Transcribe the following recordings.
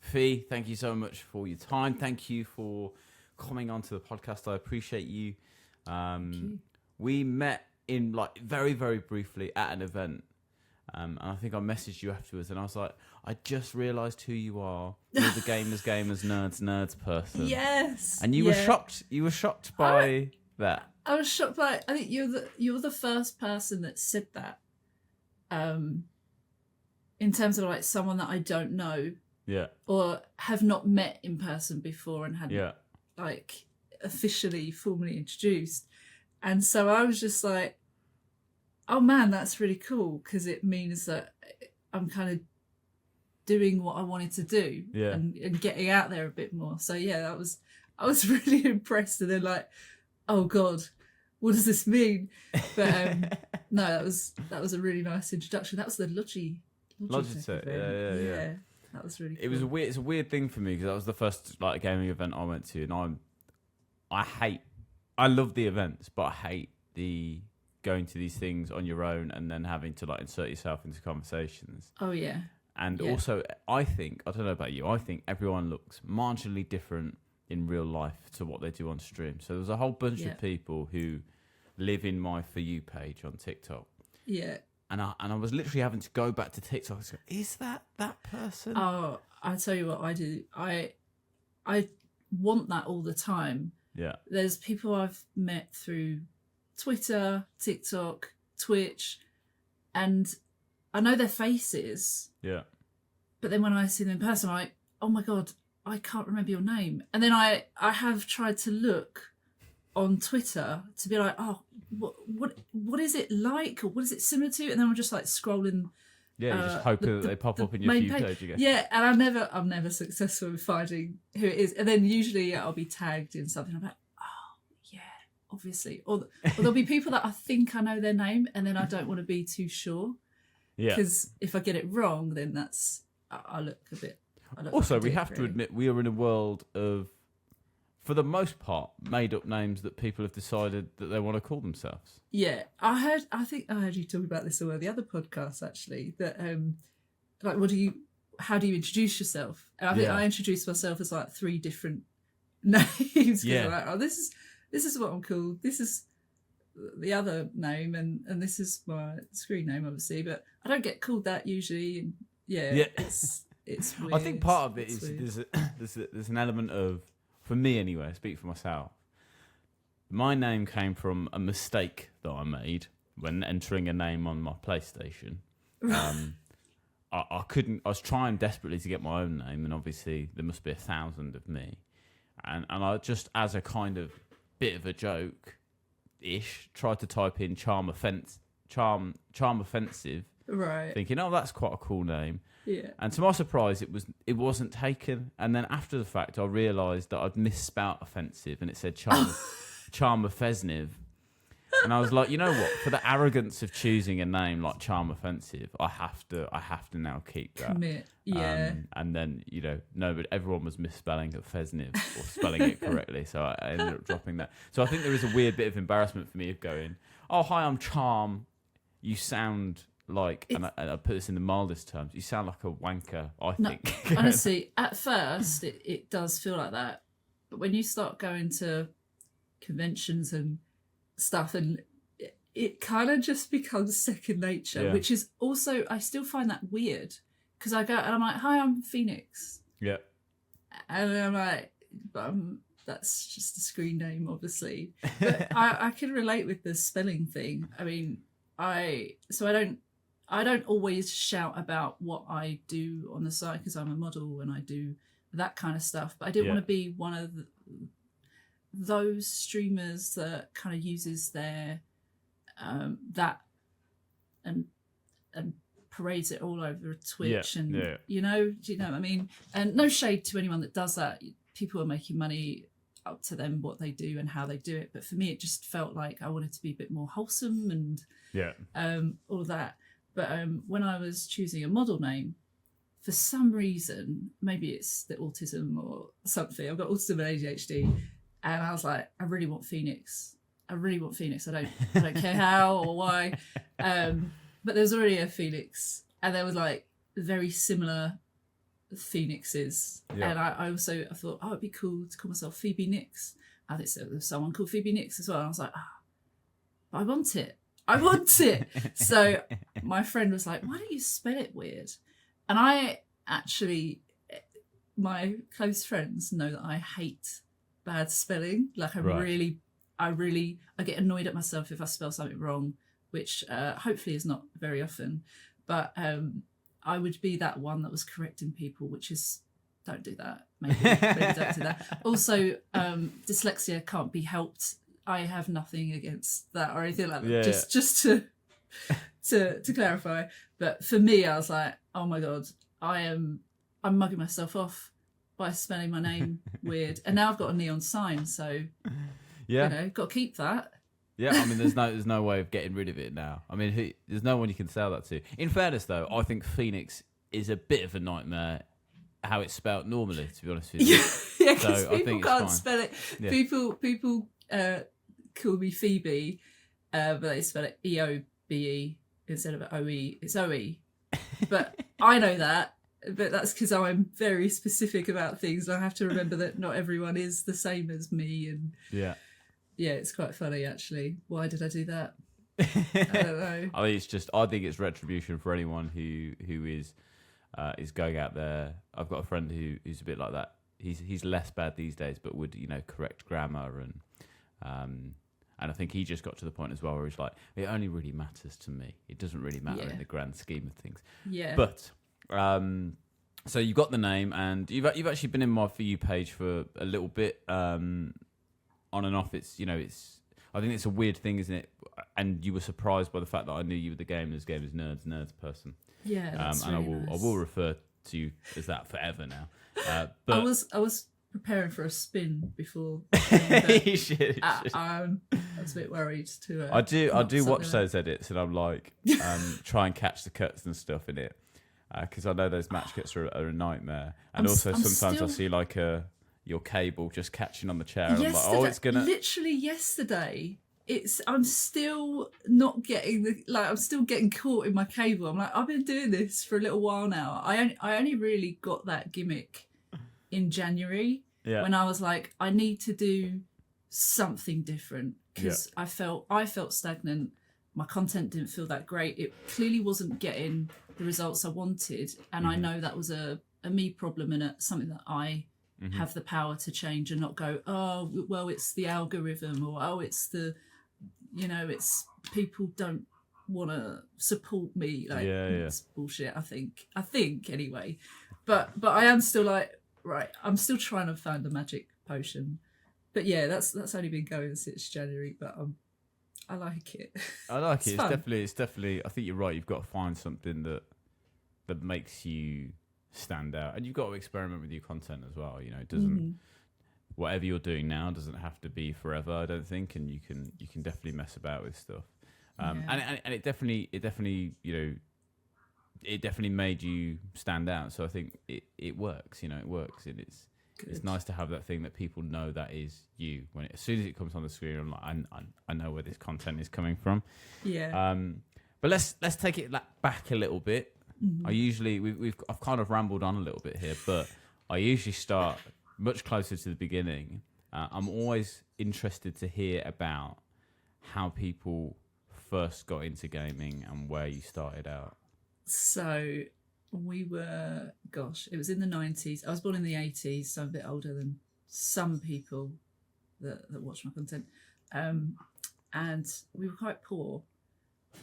Fee, thank you so much for your time. Thank you for coming onto the podcast. I appreciate you. Thank you. We met in very, very briefly at an event. And I think I messaged you afterwards, and I was like, I just realised who you are. You're the gamers, nerds person. Yes. And you were shocked. You were shocked by that. I was shocked by. I think you're the first person that said that. In terms of like someone that I don't know. Yeah. Or have not met in person before and hadn't like officially formally introduced. And so I was just like, oh man, that's really cool, because it means that I'm kind of doing what I wanted to do and getting out there a bit more. So yeah, I was really impressed. And then like, oh God, what does this mean? But no, that was a really nice introduction. That was the Logitech event. Yeah. That was really cool. It's a weird thing for me, because that was the first like gaming event I went to, and I love the events, but I hate the going to these things on your own and then having to like insert yourself into conversations. Oh yeah. And also I don't know about you, I think everyone looks marginally different in real life to what they do on stream. So there's a whole bunch of people who live in my For You page on TikTok. Yeah. And I was literally having to go back to TikTok and go, is that person? Oh, I tell you what I do. I want that all the time. Yeah. There's people I've met through Twitter, TikTok, Twitch, and I know their faces. Yeah. But then when I see them in person, I'm like, oh my God, I can't remember your name. And then I have tried to look on Twitter to be like, oh, what is it like, or what is it similar to? And then I'm just like scrolling. Yeah, you're just hoping that they pop up in your feed page again. Yeah, and I'm never successful in finding who it is. And then usually I'll be tagged in something. I'm like, oh yeah, obviously. Or there'll be people that I think I know their name, and then I don't want to be too sure. Yeah. Because if I get it wrong, then I look a bit. Also, we have to admit we are in a world of, for the most part, made up names that people have decided that they want to call themselves. Yeah, I think I heard you talk about this on one of the other podcasts actually. That like, how do you introduce yourself? And I think I introduced myself as like 3 different names. Yeah. Like, oh, this is what I'm called. This is the other name, and this is my screen name, obviously. But I don't get called that usually. And it's weird. I think part of it is there's an element of, for me anyway, I speak for myself, my name came from a mistake that I made when entering a name on my PlayStation. I was trying desperately to get my own name, and obviously there must be 1,000 of me. And I just, as a kind of bit of a joke-ish, tried to type in charm offensive. Right. Thinking, oh, that's quite a cool name. Yeah. And to my surprise, it wasn't taken. And then after the fact, I realised that I'd misspelt offensive, and it said charm offensive. And I was like, you know what? For the arrogance of choosing a name like charm offensive, I have to now keep that. Commit. Yeah. And then, no, but everyone was misspelling offensive or spelling it correctly, so I ended up dropping that. So I think there is a weird bit of embarrassment for me of going, oh, hi, I'm Charm. You sound like, and I put this in the mildest terms, you sound like a wanker, I think. Honestly, at first, it does feel like that. But when you start going to conventions and stuff, and it kind of just becomes second nature, which is also, I still find that weird, because I go and I'm like, hi, I'm Phoenix. Yeah. And I'm like, that's just a screen name, obviously. But I can relate with the spelling thing. I mean, I don't always shout about what I do on the side, because I'm a model and I do that kind of stuff. But I didn't want to be one of those streamers that kind of uses their that and parades it all over Twitch do you know what I mean? And no shade to anyone that does that. People are making money, up to them what they do and how they do it. But for me, it just felt like I wanted to be a bit more wholesome and all that. But when I was choosing a model name, for some reason, maybe it's the autism or something, I've got autism and ADHD, and I was like, I really want Phoenix. I don't care how or why. But there was already a Phoenix, and there was like very similar Phoenixes. Yeah. And I thought, it'd be cool to call myself Phoebe Nix. I think there was someone called Phoebe Nix as well. And I was like, I want it. So my friend was like, why don't you spell it weird? And I actually, my close friends know that I hate bad spelling. Like I get annoyed at myself if I spell something wrong, which hopefully is not very often. But I would be that one that was correcting people, which is, don't do that. Maybe don't do that. Also, dyslexia can't be helped. I have nothing against that or anything like that. Yeah, just to clarify. But for me, I was like, oh my God, I'm mugging myself off by spelling my name weird. And now I've got a neon sign, so got to keep that. Yeah, I mean, there's no way of getting rid of it now. I mean, there's no one you can sell that to. In fairness, though, I think Phoenix is a bit of a nightmare how it's spelt normally, to be honest with you. Yeah, because people can't spell it. Yeah. People call me Phoebe, but they spell it EOBE instead of OE. It's OE. But I know that, but that's because I'm very specific about things. I have to remember that not everyone is the same as me. And yeah, it's quite funny, actually. Why did I do that? I don't know. I think it's retribution for anyone who is going out there. I've got a friend who's a bit like that. He's less bad these days, but would correct grammar and I think he just got to the point as well where he's like, it only really matters to me. It doesn't really matter in the grand scheme of things. Yeah. But so you got the name, and you've actually been in my For You page for a little bit. On and off, it's I think it's a weird thing, isn't it? And you were surprised by the fact that I knew you were the gamers nerds person. Yeah, that's and really I will refer to you as that forever now. But I was preparing for a spin before. You should. I was a bit worried to. I do watch those edits, and I'm like, try and catch the cuts and stuff in it, because I know those match cuts are a nightmare. And sometimes I see like your cable just catching on the chair. And I'm like, oh, it's gonna. Literally yesterday, I'm still not getting I'm still getting caught in my cable. I'm like, I've been doing this for a little while now. I only really got that gimmick in January when I was like, I need to do something different because I felt stagnant. My content didn't feel that great. It clearly wasn't getting the results I wanted, and I know that was a me problem and something that I have the power to change and not go, oh, well, it's the algorithm, or oh, it's the, it's people don't want to support me. Like, it's bullshit. I think anyway, but I am still like, right, I'm still trying to find the magic potion. But yeah, that's only been going since January, but I like it. I like it. It's definitely. I think you're right. You've got to find something that makes you stand out, and you've got to experiment with your content as well. It doesn't. Whatever you're doing now doesn't have to be forever, I don't think, and you can definitely mess about with stuff. And it definitely it definitely made you stand out. So I think it works. It works, and it's nice to have that thing that people know that is you. As soon as it comes on the screen, I'm like, I know where this content is coming from. Yeah. But let's take it back a little bit. I've kind of rambled on a little bit here, but I usually start much closer to the beginning. I'm always interested to hear about how people first got into gaming and where you started out. So we were, it was in the 90s. I was born in the 80s, so I'm a bit older than some people that watch my content. And we were quite poor,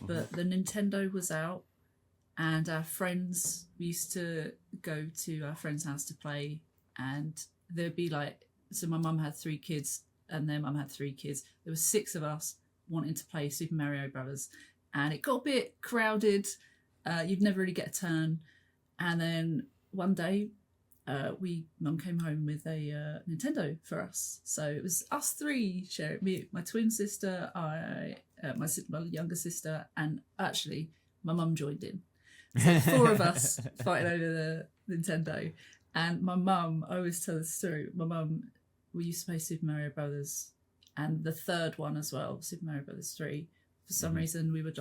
but the Nintendo was out, and our friends, we used to go to our friend's house to play, and there'd be so my mum had 3 kids and their mum had 3 kids. There were 6 of us wanting to play Super Mario Brothers, and it got a bit crowded. You'd never really get a turn. And then one day, mum came home with a Nintendo for us. So it was us 3 sharing, me, my twin sister, my younger sister, and actually my mum joined in. So 4 of us fighting over the Nintendo. And my mum, I always tell this story, my mum, we used to play Super Mario Brothers, and the 3rd one as well, Super Mario Brothers 3. For some reason, we were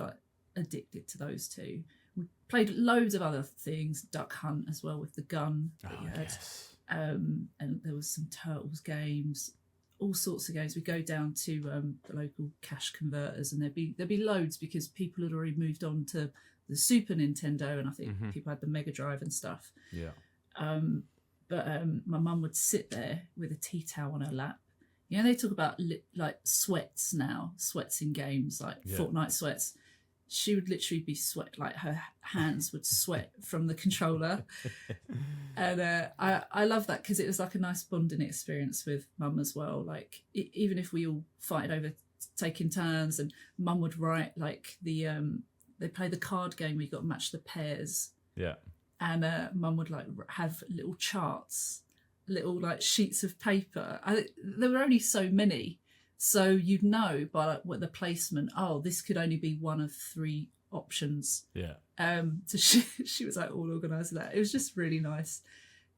addicted to those 2. we played loads of other things, Duck Hunt as well with the gun that you had. Yes. And there was some Turtles games, all sorts of games. We go down to the local cash converters, and there'd be loads because people had already moved on to the Super Nintendo, and I think people had the Mega Drive and stuff. Yeah. But my mum would sit there with a tea towel on her lap. You know, they talk about like sweats now, sweats in games, like Fortnite sweats. She would literally be sweat, like her hands would sweat from the controller. And I love that because it was like a nice bonding experience with mum as well. Like even if we all fighted over taking turns, and mum would write like they play the card game where you got to match the pairs. Yeah. And mum would like have little charts, little like sheets of paper. There were only so many. So you'd know by like what the placement, this could only be one of 3 options. Yeah. So she was like all organised with that. It was just really nice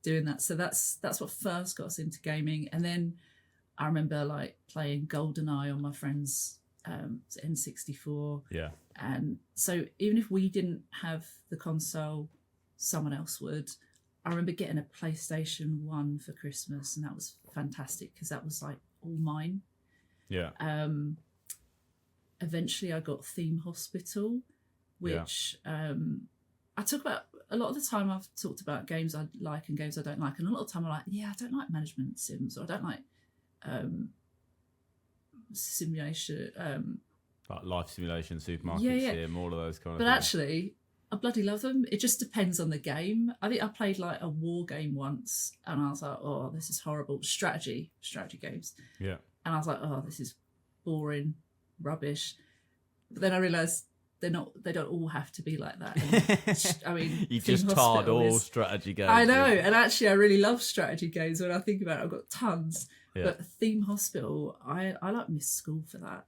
doing that. So that's what first got us into gaming. And then I remember like playing GoldenEye on my friend's N64. Yeah. And so even if we didn't have the console, someone else would. I remember getting a PlayStation 1 for Christmas, and that was fantastic because that was like all mine. Yeah. Eventually I got Theme Hospital, which I talk about a lot of the time. I've talked about games I like and games I don't like, and a lot of the time I'm like, I don't like management sims, or I don't like simulation, like life simulation, supermarket sim, all of those kind of but things. actually I bloody love them. It just depends on the game. I think I played like a war game once, and I was like, this is horrible. Strategy games. Yeah. And I was like, this is boring, rubbish. But then I realised they don't all have to be like that. And, I mean, you just tarred all strategy games. I know, and actually I really love strategy games. When I think about it, I've got tons. Yeah. But Theme Hospital, I like missed school for that.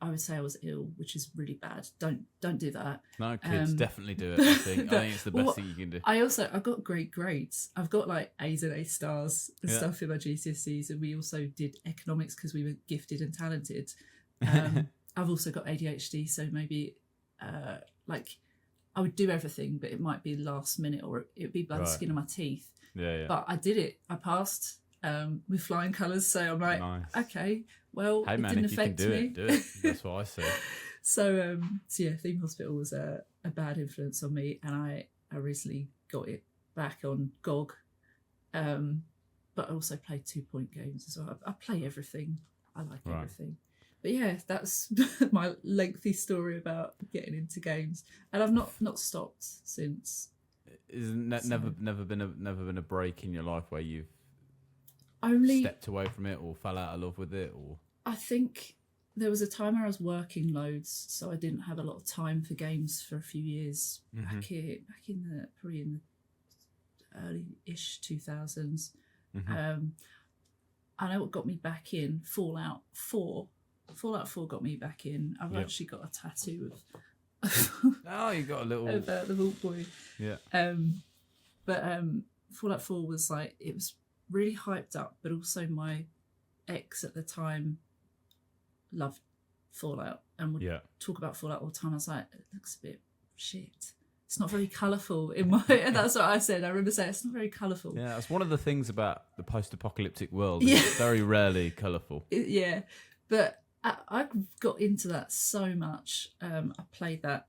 I would say I was ill, which is really bad. Don't do that. No, kids definitely do it. I think it's the best thing you can do. I've got great grades. I've got like A's and A stars and stuff in my GCSEs, and we also did economics because we were gifted and talented. I've also got ADHD, so maybe like I would do everything, but it might be last minute, or it'd be by the skin of my teeth. Yeah. But I did it. I passed with flying colours. So I'm like, okay, well, hey, it man, didn't if you can affect do me. it, do it. That's what I say. So yeah, Theme Hospital was a bad influence on me, and I recently got it back on GOG. But I also play 2 Point games as well. I play everything. I like everything. But yeah, that's my lengthy story about getting into games, and I've not stopped since. Never been a break in your life where you've only stepped away from it or fell out of love with it, or I think there was a time where I was working loads, so I didn't have a lot of time for games for a few years back in the early-ish 2000s. I know what got me back in. Fallout 4 got me back in. I've actually got a tattoo of you got a little of the Vault Boy. Yeah. But Fallout 4 was like, it was really hyped up, but also my ex at the time loved Fallout and would talk about Fallout all the time. I was like, it looks a bit shit. It's not very colourful in my... And that's what I said. I remember saying, it's not very colourful. Yeah, that's one of the things about the post-apocalyptic world. It's very rarely colourful. Yeah, but I got into that so much. I played that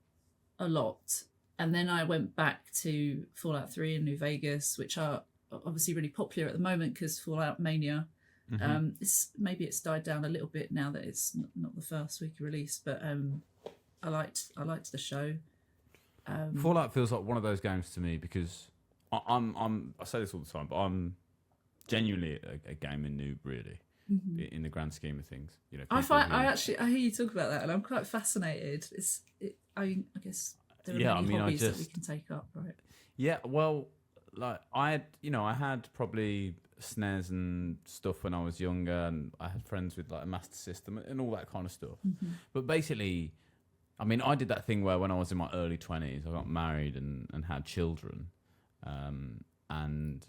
a lot. And then I went back to Fallout 3 and New Vegas, which are obviously really popular at the moment because Fallout Mania. Maybe it's died down a little bit now that it's not the first week of release, but I liked the show. Fallout feels like one of those games to me because I say this all the time, but I'm genuinely a gaming noob, really, in the grand scheme of things. You know, I hear you talk about that, and I'm quite fascinated. I guess there are many hobbies that we can take up, right? Yeah, well, like I had probably SNES and stuff when I was younger, and I had friends with like a Master System and all that kind of stuff. But basically, I mean, I did that thing where when I was in my early 20s, I got married and had children. And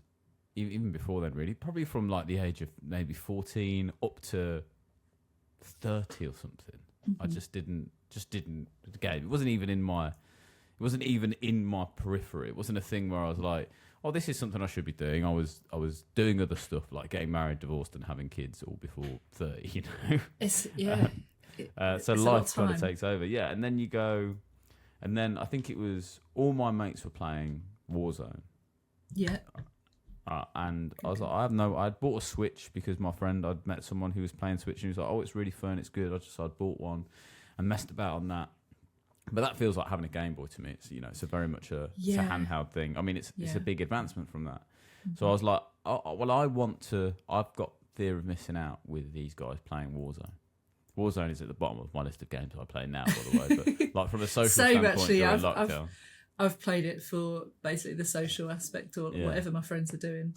even before then, really, probably from like the age of maybe 14 up to 30 or something. I just didn't game. It wasn't even in my wasn't even in my periphery. It wasn't a thing where I was like, oh, this is something I should be doing. I was doing other stuff like getting married, divorced, and having kids all before 30. You know, It's so it's life kind of takes over. Yeah, and then you go, and then I think it was all my mates were playing Warzone. Yeah. And I was like, I'd bought a Switch because my friend, I'd met someone who was playing Switch and he was like, oh, it's really fun, it's good. I'd bought one and messed about on that. But that feels like having a Game Boy to me. It's, you know, it's a very much it's a handheld thing. I mean, it's a big advancement from that. Mm-hmm. So I was like, I've got fear of missing out with these guys playing Warzone. Warzone is at the bottom of my list of games I play now, by the way. But like from a social standpoint during lockdown. I've played it for basically the social aspect or whatever my friends are doing.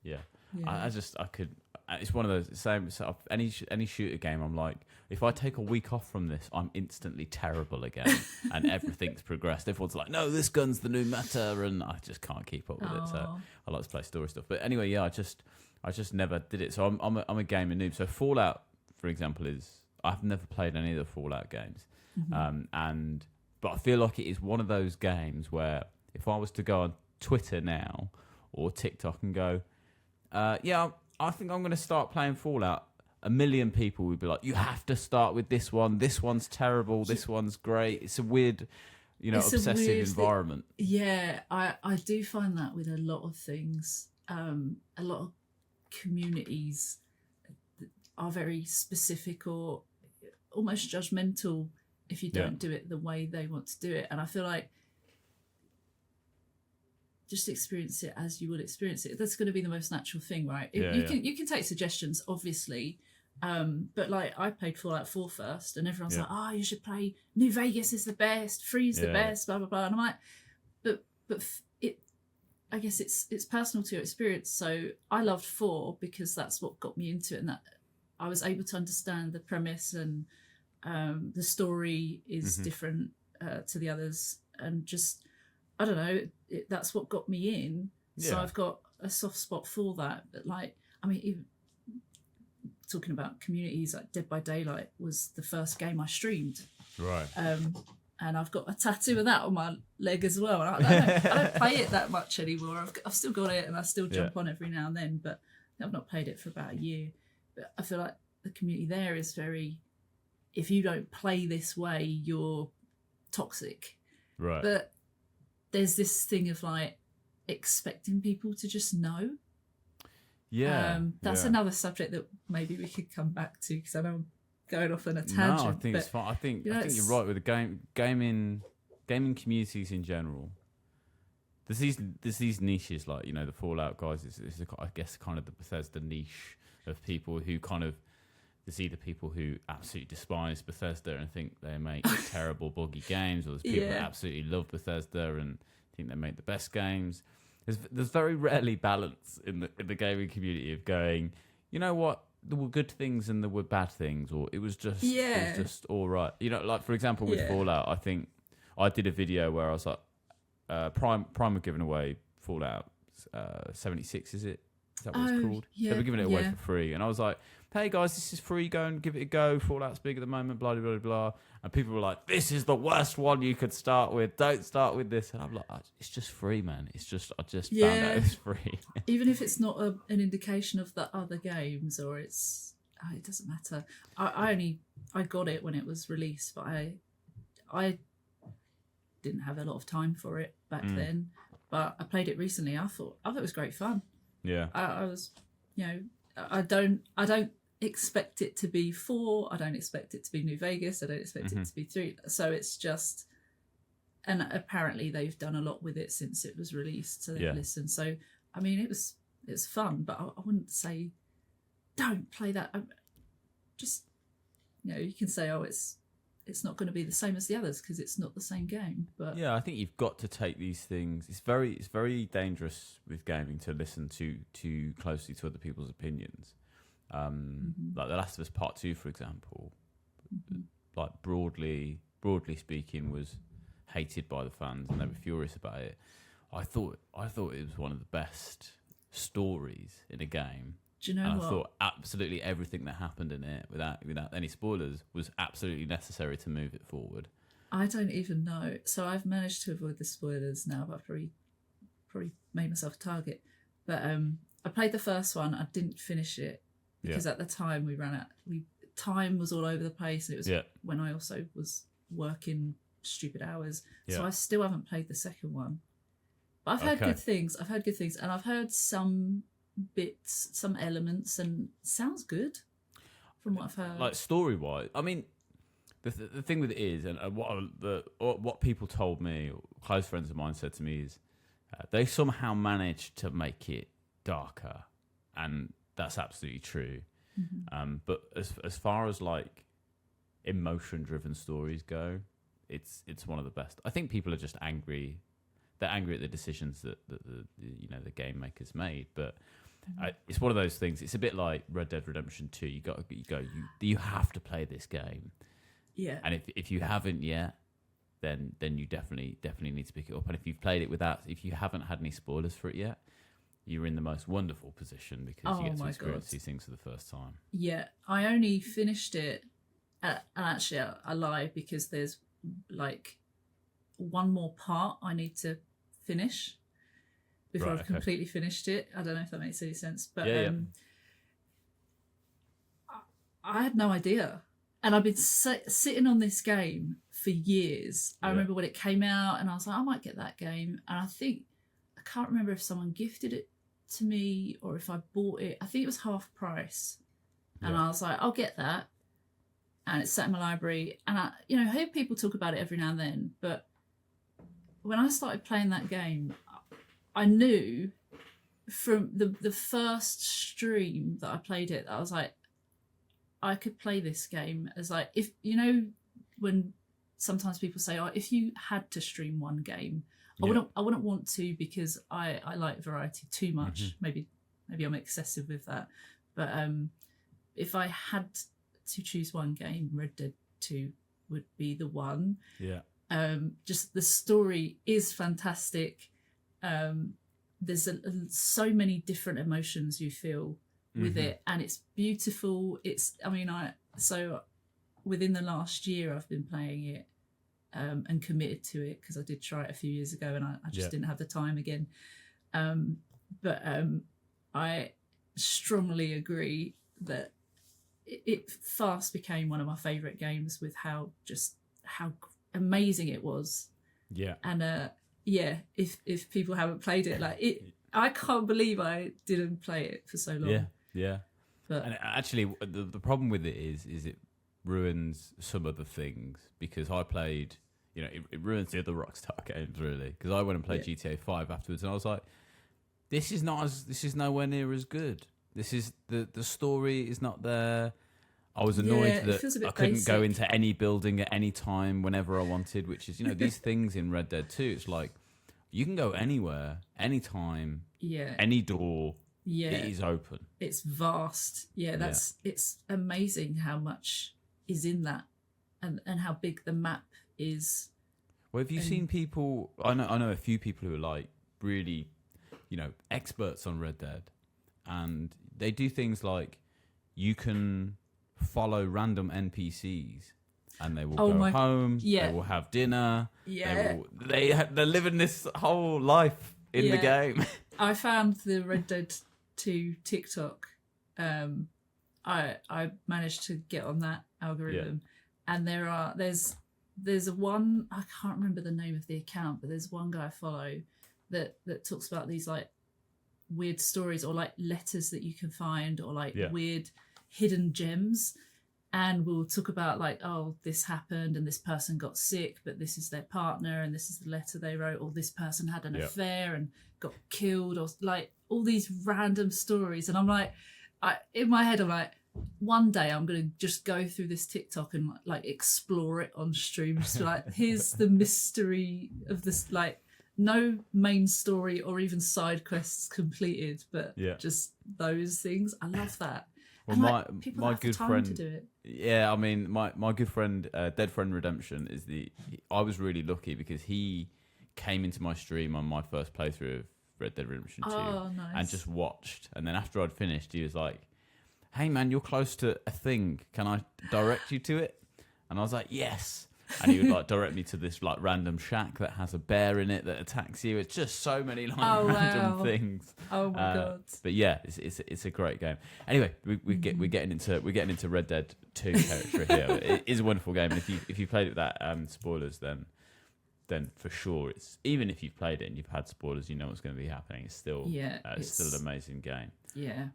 Yeah. I could. It's one of those same. So any shooter game, I'm like, if I take a week off from this, I'm instantly terrible again, and everything's progressed. Everyone's like, no, this gun's the new meta, and I just can't keep up with it. So I like to play story stuff. But anyway, yeah, I just never did it. So I'm a gaming noob. So Fallout, for example, I've never played any of the Fallout games, but I feel like it is one of those games where if I was to go on Twitter now or TikTok and go, I think I'm going to start playing Fallout, a million people would be like, you have to start with this one. This one's terrible. This one's great. It's a weird, obsessive environment. Yeah, I do find that with a lot of things. A lot of communities are very specific or almost judgmental if you don't do it the way they want to do it. And I feel like just experience it as you would experience it. That's going to be the most natural thing, right? You can take suggestions, obviously, but like I played Fallout 4 first, and everyone's like, "Oh, you should play New Vegas is the best, Free's the best, blah blah blah." And I'm like, but it, I guess it's personal to your experience. So I loved 4 because that's what got me into it, and that I was able to understand the premise and the story is different to the others, and just I don't know, that's what got me in. So I've got a soft spot for that. But like, I mean, even talking about communities, like Dead by Daylight was the first game I streamed. Right. And I've got a tattoo of that on my leg as well. And I don't play it that much anymore. I've still got it and I still jump on every now and then, but I've not played it for about a year. But I feel like the community there is very, if you don't play this way, you're toxic. Right. But there's this thing of like expecting people to just know. Yeah. That's another subject that maybe we could come back to, because I know I'm going off on a tangent. No, I think it's fine. I think you're right with the gaming communities in general. There's these niches, like, the Fallout guys. It's I guess kind of the Bethesda niche of people who kind of, there's either people who absolutely despise Bethesda and think they make terrible, buggy games, or there's people that absolutely love Bethesda and think they make the best games. There's very rarely balance in the gaming community of going, you know what, there were good things and there were bad things, or it was just all right. Like for example with Fallout, I think I did a video where I was like, Prime were giving away Fallout 76, is it? Is that what it's called? Yeah, they were giving it away for free, and I was like, hey guys, this is free, go and give it a go. Fallout's big at the moment, blah, blah, blah, blah. And people were like, this is the worst one you could start with. Don't start with this. And I'm like, it's just free, man. I just found out it's free. Even if it's not an indication of the other games, or it doesn't matter. I got it when it was released, but I didn't have a lot of time for it back then. But I played it recently. I thought it was great fun. Yeah. I was, I don't expect it to be 4. I don't expect it to be New Vegas. I don't expect it to be 3. So it's just, and apparently they've done a lot with it since it was released. So they've listened. So I mean, it's fun, but I wouldn't say don't play that. Just you can say, oh, it's not going to be the same as the others because it's not the same game. But yeah, I think you've got to take these things. It's very dangerous with gaming to listen too closely to other people's opinions. Like The Last of Us Part 2, for example, like broadly speaking, was hated by the fans and they were furious about it. I thought it was one of the best stories in a game. Do you know and what? I thought absolutely everything that happened in it, without any spoilers, was absolutely necessary to move it forward. I don't even know. So I've managed to avoid the spoilers now, but I've probably made myself a target. But I played the first one. I didn't finish it because at the time we ran out. Time was all over the place. And it was when I also was working stupid hours. So I still haven't played the second one. But I've heard good things. And I've heard some bits, some elements, and sounds good from what I've heard. Like story-wise, I mean, the thing with it is, and what people told me, or close friends of mine said to me is, they somehow managed to make it darker, and that's absolutely true. Mm-hmm. But as far as like emotion-driven stories go, it's one of the best. I think people are just angry. They're angry at the decisions that the game makers made, but it's one of those things. It's a bit like Red Dead Redemption 2. You have to play this game. Yeah. And if you haven't yet, then you definitely need to pick it up. And if you've played it if you haven't had any spoilers for it yet, you're in the most wonderful position because you get to experience these things for the first time. Yeah, I only finished it, and actually I lie because there's like one more part I need to finish before I've completely finished it. I don't know if that makes any sense, but I had no idea. And I've been sitting on this game for years. I remember when it came out and I was like, I might get that game. And I can't remember if someone gifted it to me or if I bought it. I think it was half price. And I was like, I'll get that. And it's sat in my library. And I hear people talk about it every now and then. But when I started playing that game, I knew from the first stream that I played it, I was like, I could play this game as like, if when sometimes people say, oh, if you had to stream one game, I wouldn't want to because I like variety too much. Mm-hmm. Maybe I'm excessive with that. But if I had to choose one game, Red Dead 2 would be the one. Yeah. Just the story is fantastic. There's so many different emotions you feel with it, and it's beautiful. So within the last year I've been playing it and committed to it because I did try it a few years ago and I just didn't have the time again. But I strongly agree that it fast became one of my favourite games with how amazing it was. Yeah. And if people haven't played it, I can't believe I didn't play it for so long. Yeah. Yeah, and actually, the problem with it is it ruins some of the things because I played, it ruins the other Rockstar games really because I went and played GTA 5 afterwards and I was like, this is nowhere near as good. This is the story is not there. I was annoyed that I couldn't go into any building at any time whenever I wanted, which is these things in Red Dead 2. It's like you can go anywhere, anytime, any door. Yeah, it is open. It's vast. It's amazing how much is in that, and how big the map is. Well, have you seen people? I know a few people who are like really, experts on Red Dead, and they do things like you can follow random NPCs, and they will go home. Yeah. They will have dinner. Yeah, they're living this whole life in the game. I found the Red Dead 2 TikTok. I managed to get on that algorithm, and there's a one, I can't remember the name of the account, but there's one guy I follow that talks about these like weird stories or like letters that you can find or like weird hidden gems, and we'll talk about like, oh, this happened and this person got sick, but this is their partner and this is the letter they wrote, or this person had an affair and got killed, or like all these random stories. And I'm like, in my head I'm like, one day I'm gonna just go through this TikTok and like explore it on stream, just like, here's the mystery of this, like no main story or even side quests completed, but just those things. I love that. Well, and, my good friend to do it. Yeah, I mean, my good friend, Dead Friend Redemption is I was really lucky because he came into my stream on my first playthrough of Red Dead Redemption 2 nice. And just watched. And then after I'd finished, he was like, hey man, you're close to a thing. Can I direct you to it? And I was like, yes. and he would like direct me to this like random shack that has a bear in it that attacks you. It's just so many like random things. Oh my god! But yeah, it's a great game. Anyway, we're getting into Red Dead 2 territory here. It is a wonderful game, and if you played it that spoilers, then for sure it's, even if you've played it and you've had spoilers, you know what's going to be happening. It's still it's still an amazing game. Yeah.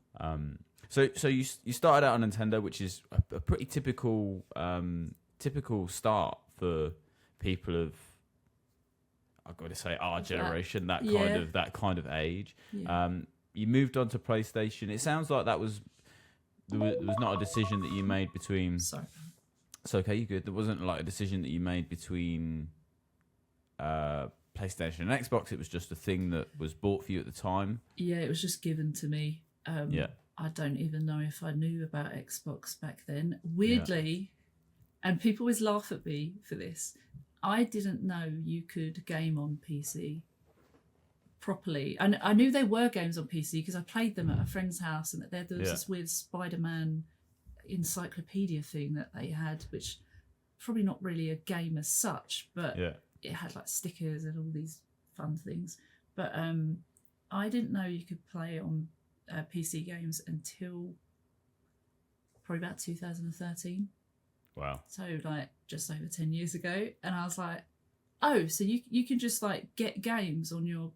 So you started out on Nintendo, which is a pretty typical start for people of, I've got to say, our generation, that kind of age. Yeah. You moved on to PlayStation. It sounds like there was not a decision that you made between. Sorry. It's okay, you good. There wasn't like a decision that you made between PlayStation and Xbox. It was just a thing that was bought for you at the time. Yeah, it was just given to me. I don't even know if I knew about Xbox back then. Weirdly, and people always laugh at me for this, I didn't know you could game on PC properly. And I knew there were games on PC because I played them at a friend's house, and there was this weird Spider-Man encyclopedia thing that they had, which probably not really a game as such, but it had like stickers and all these fun things. But I didn't know you could play on PC games until probably about 2013. Wow. So like just over 10 years ago. And I was like, oh, so you can just like get games on your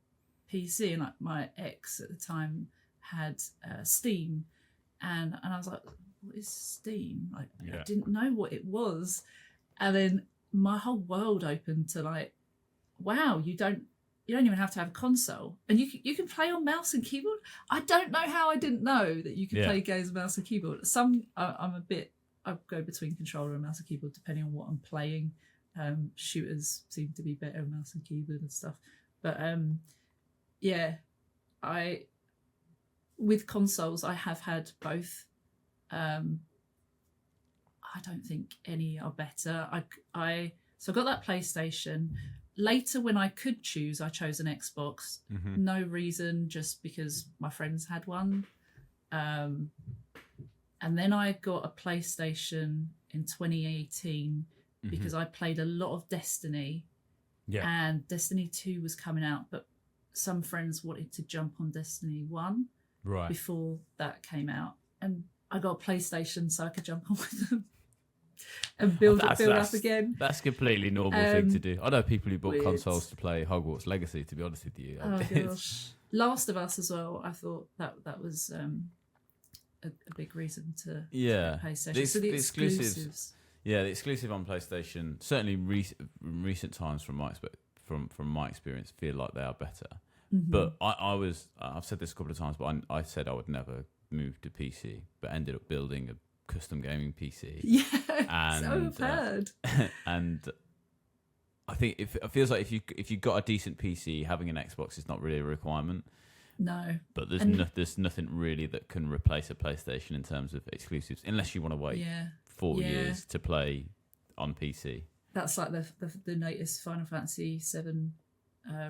PC. And like my ex at the time had Steam, and I was like, what is Steam? Like I didn't know what it was. And then my whole world opened to like, wow, you don't even have to have a console, and you can play on mouse and keyboard. I don't know how I didn't know that you could play games on mouse and keyboard. I go between controller and mouse and keyboard depending on what I'm playing. Shooters seem to be better on mouse and keyboard and stuff. But with consoles I have had both. I don't think any are better. So I got that PlayStation. Later, when I could choose, I chose an Xbox. Mm-hmm. No reason, just because my friends had one. And then I got a PlayStation in 2018 because I played a lot of Destiny. Yeah. And Destiny 2 was coming out, but some friends wanted to jump on Destiny 1 before that came out. And I got a PlayStation so I could jump on with them. And build up again. That's a completely normal thing to do. I know people who bought consoles to play Hogwarts Legacy, to be honest with you. Oh gosh. Last of Us as well. I thought that was a big reason to PlayStation. So the exclusives. Yeah, the exclusive on PlayStation, certainly recent times from my experience, feel like they are better. Mm-hmm. But I've said this a couple of times, but I said I would never move to PC, but ended up building a custom gaming PC. Yeah, and, so I've heard. And I think it feels like if you got a decent PC, having an Xbox is not really a requirement. No, but there's nothing really that can replace a PlayStation in terms of exclusives, unless you want to wait 4 years to play on PC. That's like the latest Final Fantasy VII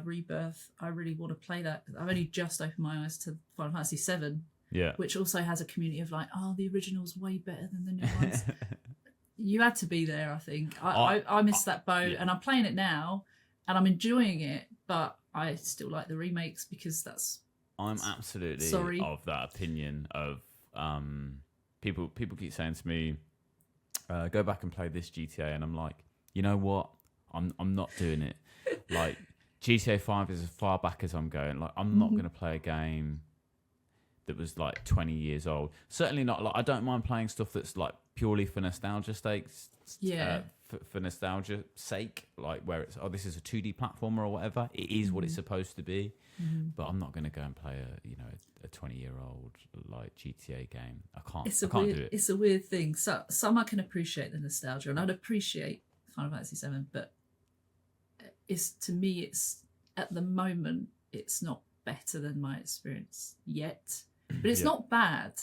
Rebirth. I really want to play that. I've only just opened my eyes to Final Fantasy VII. Yeah, which also has a community of like, oh, the original's way better than the new ones. You had to be there, I think. I missed that boat, and I'm playing it now, and I'm enjoying it, but I still like the remakes because I'm absolutely of that opinion of people keep saying to me, go back and play this GTA, and I'm like, you know what? I'm not doing it. Like GTA 5 is as far back as I'm going. Like I'm not going to play a game that was like 20 years old. Certainly not. Like I don't mind playing stuff that's like purely for nostalgia stakes. Yeah. For nostalgia sake, like where it's this is a 2D platformer or whatever. It is what it's supposed to be. Mm-hmm. But I'm not going to go and play a 20-year-old like GTA game. I can't do it. It's a weird thing. So some I can appreciate the nostalgia, and I'd appreciate Final Fantasy VII, but to me it's at the moment it's not better than my experience yet. But it's not bad,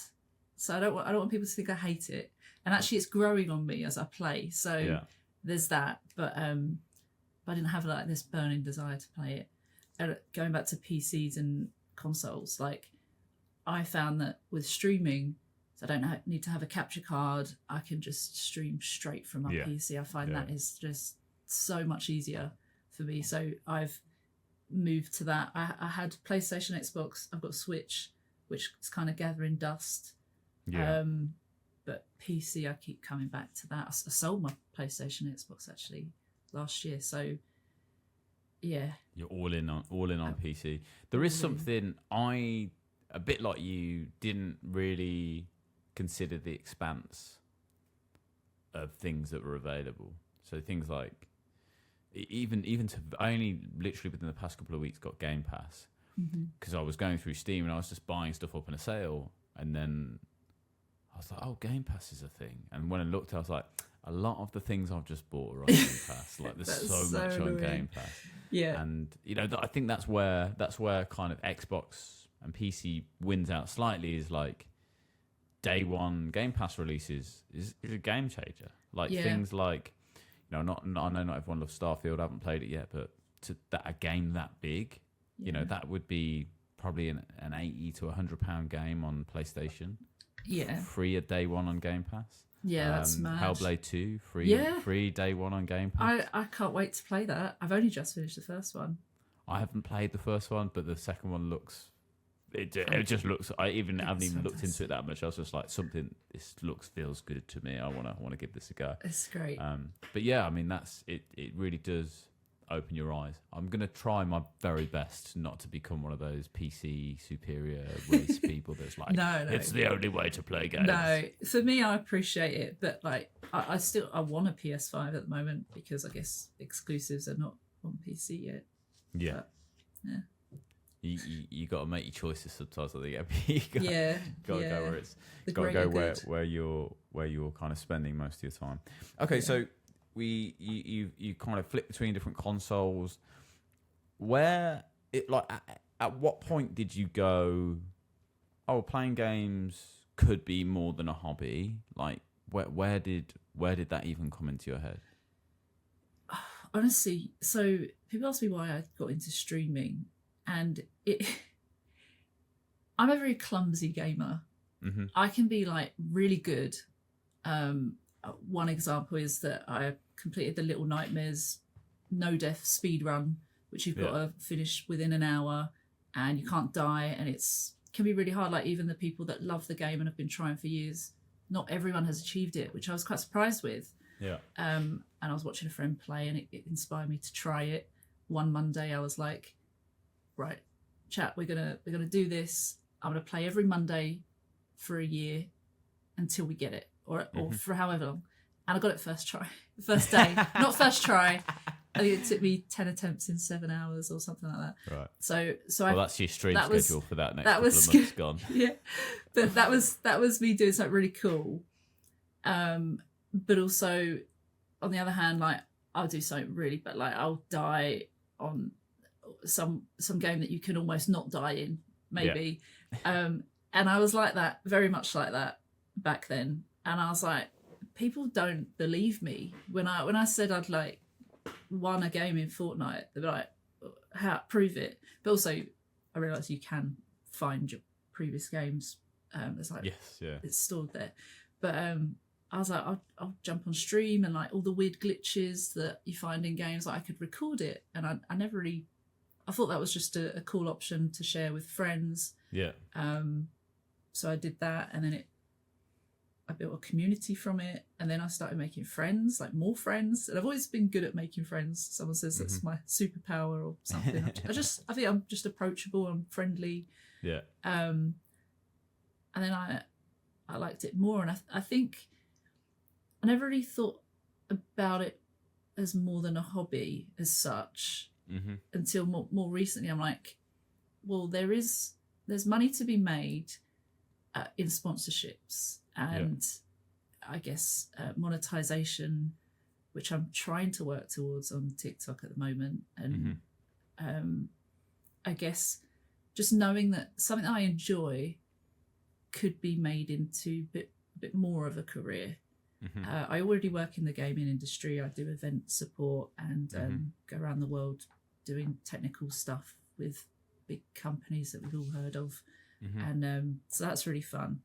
so I don't want people to think I hate it. And actually, it's growing on me as I play. So there's that. But I didn't have like this burning desire to play it. And going back to PCs and consoles, like I found that with streaming, So I don't need to have a capture card. I can just stream straight from my PC. I find that is just so much easier for me. So I've moved to that. I had PlayStation, Xbox. I've got Switch, which is kind of gathering dust. Yeah. But PC, I keep coming back to that. I sold my PlayStation, Xbox actually last year. So yeah, you're all in on PC. There is something a bit like you, didn't really consider the expanse of things that were available. So things like even to, I only literally within the past couple of weeks got Game Pass because I was going through Steam and I was just buying stuff up in a sale, and then I was like, oh, Game Pass is a thing. And when I looked, I was like, a lot of the things I've just bought are on Game Pass. Like there's so much on Game Pass. Yeah. And I think that's where kind of Xbox and PC wins out slightly, is like day one Game Pass releases is a game changer. Like things like, I know not everyone loves Starfield. I haven't played it yet, but a game that big, that would be probably an £80 to £100 game on PlayStation. Yeah. Free at day one on Game Pass. Yeah, that's mad. Hellblade 2, free day one on Game Pass. I can't wait to play that. I've only just finished the first one. I haven't played the first one, but the second one looks... It just looks... I haven't even looked into it that much. I was just like, this feels good to me. I want to give this a go. It's great. But yeah, I mean, it really does open your eyes. I'm going to try my very best not to become one of those PC superior race people that's like, no, it's the only way to play games. No, for me, I appreciate it, but like, I want a PS5 at the moment because I guess exclusives are not on PC yet. Yeah. But, yeah. You got to make your choices sometimes. I think. Got to go where it's got to go where you're kind of spending most of your time. Okay, so you kind of flip between different consoles. Where it like at what point did you go, oh, playing games could be more than a hobby? Like where did that even come into your head? Honestly, so people ask me why I got into streaming, and I'm a very clumsy gamer. Mm-hmm. I can be like really good. One example is that I completed the Little Nightmares no death speed run, which you've got to finish within an hour, and you can't die, and can be really hard. Like even the people that love the game and have been trying for years, not everyone has achieved it, which I was quite surprised with. Yeah. And I was watching a friend play, and it inspired me to try it. One Monday, I was like, right, chat, we're gonna do this. I'm gonna play every Monday for a year until we get it, or for however long. And I got it first day, not first try. I think it took me 10 attempts in 7 hours or something like that. Right. So that's your stream schedule for that next couple was of months gone. Yeah, but that was me doing something really cool. But also, on the other hand, like I'll do something really, but like I'll die on some game that you can almost not die in, maybe. Yeah. And I was like that, very much like that back then. And I was like, people don't believe me when I said I'd like won a game in Fortnite. They're like, how prove it? But also, I realised you can find your previous games. It's like it's stored there. But I was like, I'll jump on stream, and like all the weird glitches that you find in games, like I could record it, and I never really. I thought that was just a cool option to share with friends. Yeah. So I did that, and then I built a community from it, and then I started making friends, like more friends. And I've always been good at making friends. Someone says that's my superpower or something. I think I'm just approachable and friendly. Yeah. And then I liked it more, and I think I never really thought about it as more than a hobby as such until more recently. I'm like, well, there's money to be made in sponsorships and I guess monetization, which I'm trying to work towards on TikTok at the moment. And I guess just knowing that something that I enjoy could be made into a bit more of a career. I already work in the gaming industry. I do event support and go around the world doing technical stuff with big companies that we've all heard of. And so that's really fun.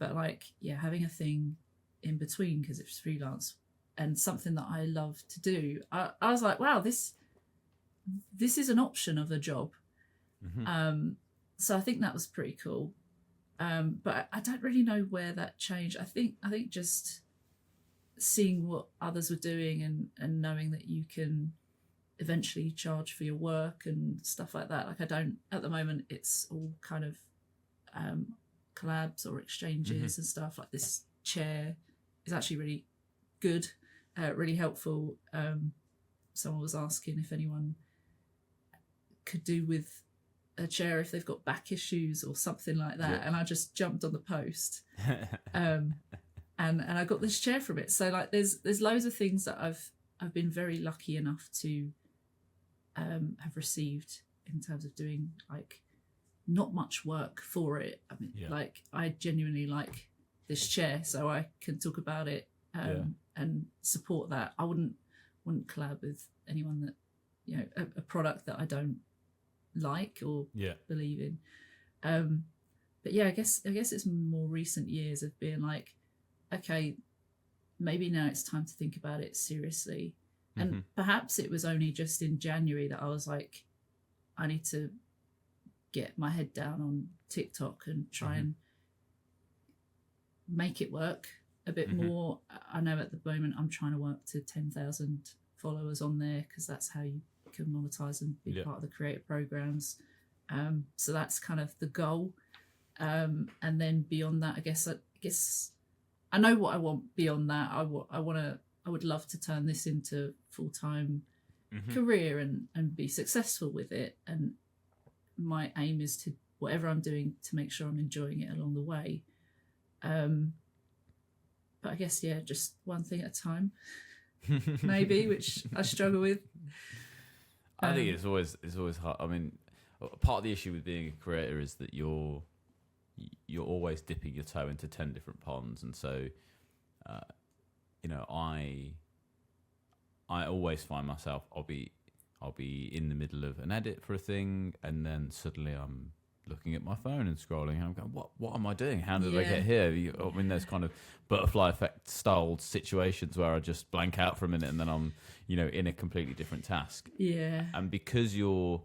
But like, yeah, having a thing in between because it's freelance and something that I love to do. I was like, wow, this is an option of a job. So I think that was pretty cool. But I don't really know where that changed. I think just seeing what others were doing and knowing that you can eventually charge for your work and stuff like that. Like, I don't, at the moment, it's all kind of collabs or exchanges and stuff. Like, this chair is actually really good, really helpful. Someone was asking if anyone could do with a chair if they've got back issues or something like that, and I just jumped on the post, and I got this chair from it. So like, there's loads of things that I've been very lucky enough to have received in terms of doing like not much work for it. I mean, like, I genuinely like this chair, so I can talk about it and support that. I wouldn't collab with anyone that, you know, a product that I don't like or believe in. But yeah, I guess it's more recent years of being like, okay, maybe now it's time to think about it seriously. And perhaps it was only just in January that I was like, I need to get my head down on TikTok and try and make it work a bit more. I know at the moment I'm trying to work to 10,000 followers on there because that's how you can monetize and be part of the creator programs. So that's kind of the goal. And then beyond that, I guess I know what I want beyond that. I would love to turn this into full-time career and be successful with it. And my aim is to, whatever I'm doing, to make sure I'm enjoying it along the way. But I guess, just one thing at a time, maybe, which I struggle with. I think it's always hard. I mean, part of the issue with being a creator is that you're always dipping your toe into 10 different ponds, and so I always find myself, I'll be in the middle of an edit for a thing, and then suddenly I'm looking at my phone and scrolling, and I'm going, what am I doing? How did I get here? I mean, there's kind of butterfly effect styled situations where I just blank out for a minute, and then I'm in a completely different task. Yeah. And because you're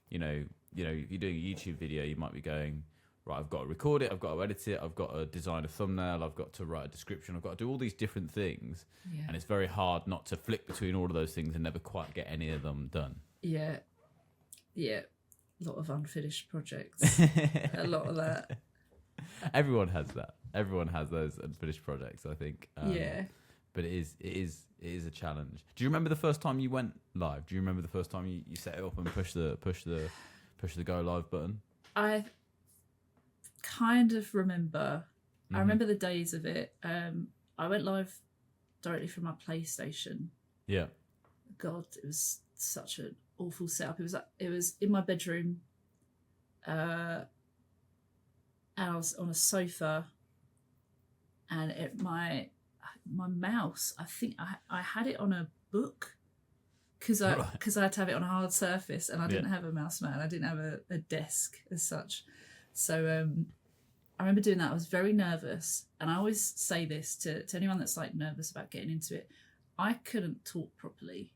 if you're doing a YouTube video, you might be going, right, I've got to record it, I've got to edit it, I've got to design a thumbnail, I've got to write a description, I've got to do all these different things. Yeah. And it's very hard not to flick between all of those things and never quite get any of them done. Yeah. Yeah. A lot of unfinished projects. A lot of that. Everyone has that. Everyone has those unfinished projects, I think. But it is a challenge. Do you remember the first time you went live? Do you remember the first time you set it up and push the go live button? I kind of remember. I remember the days of it. I went live directly from my PlayStation. Yeah. God, it was such an awful setup. It was in my bedroom, and I was on a sofa, and my mouse, I think I had it on a book because I had to have it on a hard surface, and I didn't have a mouse mat. I didn't have a desk as such. So I remember doing that. I was very nervous, and I always say this to anyone that's like nervous about getting into it. I couldn't talk properly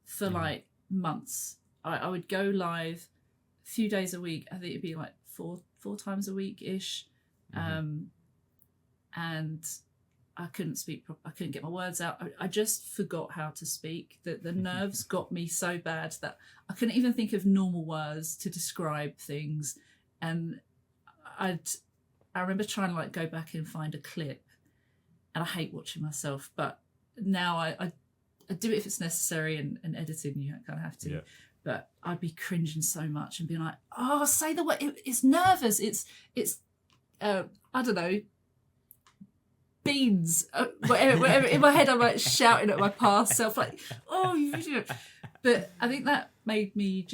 for like months. I would go live a few days a week. I think it'd be like four times a week ish, and I couldn't speak. I couldn't get my words out. I just forgot how to speak. The nerves got me so bad that I couldn't even think of normal words to describe things. And I remember trying to like go back and find a clip, and I hate watching myself. But now I do it if it's necessary, and editing you kind of have to. Yeah. But I'd be cringing so much and being like, "Oh, say the word. It's nervous. It's I don't know." Beans, whatever. In my head, I'm like shouting at my past self, like, "Oh, you idiot!" But I think that made me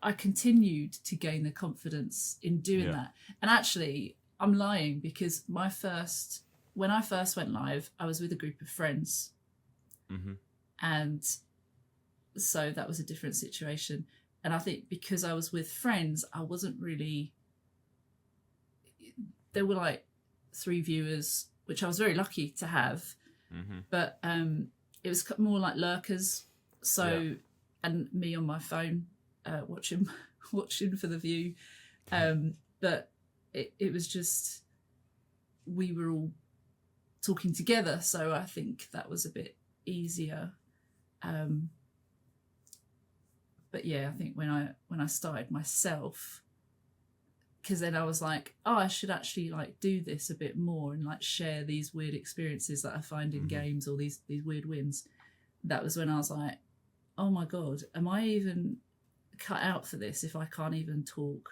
I continued to gain the confidence in doing that. And actually, I'm lying because when I first went live, I was with a group of friends, and so that was a different situation. And I think because I was with friends, I wasn't really. They were like 3 viewers, which I was very lucky to have. Mm-hmm. But it was more like lurkers. So, Yeah. and me on my phone watching for the view. But it was just, we were all talking together. So I think that was a bit easier. But yeah, I think when I started myself, because then I was like, oh, I should actually like do this a bit more and like share these weird experiences that I find in games, or these weird wins. That was when I was like, oh my God, am I even cut out for this if I can't even talk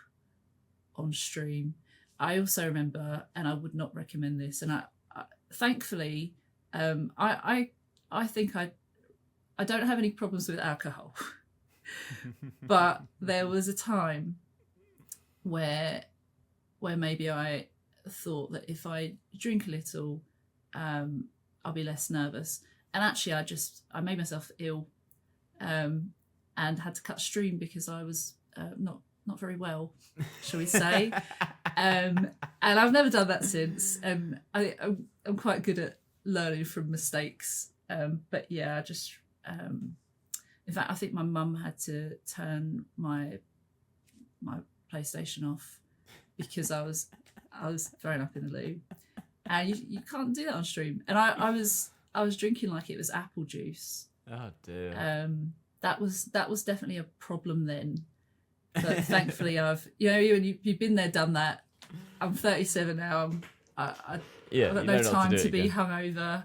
on stream? I also remember, and I would not recommend this, and I thankfully, I think I don't have any problems with alcohol. But there was a time where maybe I thought that if I drink a little, I'll be less nervous. And actually, I made myself ill, and had to cut stream because I was not very well, shall we say? And I've never done that since. And I'm quite good at learning from mistakes. But yeah, I just. In fact, I think my mum had to turn my PlayStation off because I was thrown up in the loo, and you can't do that on stream. And I was drinking like it was apple juice. Oh dear. That was definitely a problem then, but thankfully I've you've been there, done that. I'm 37 now. I've got no time to be hungover,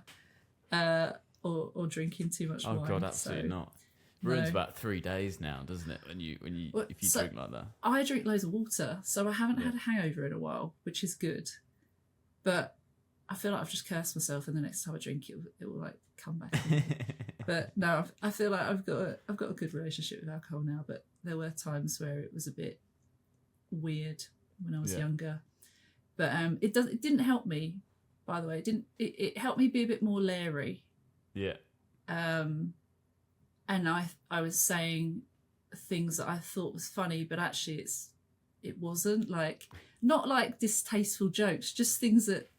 or drinking too much wine. Oh God, absolutely not. Ruins about 3 days now, doesn't it? If you drink like that. I drink loads of water, so I haven't had a hangover in a while, which is good. But I feel like I've just cursed myself, and the next time I drink it will like come back. But no, I feel like I've got a good relationship with alcohol now. But there were times where it was a bit weird when I was younger. But it didn't help me. By the way, it helped me be a bit more leery. Yeah. And I was saying things that I thought was funny, but actually it wasn't, like, not like distasteful jokes, just things that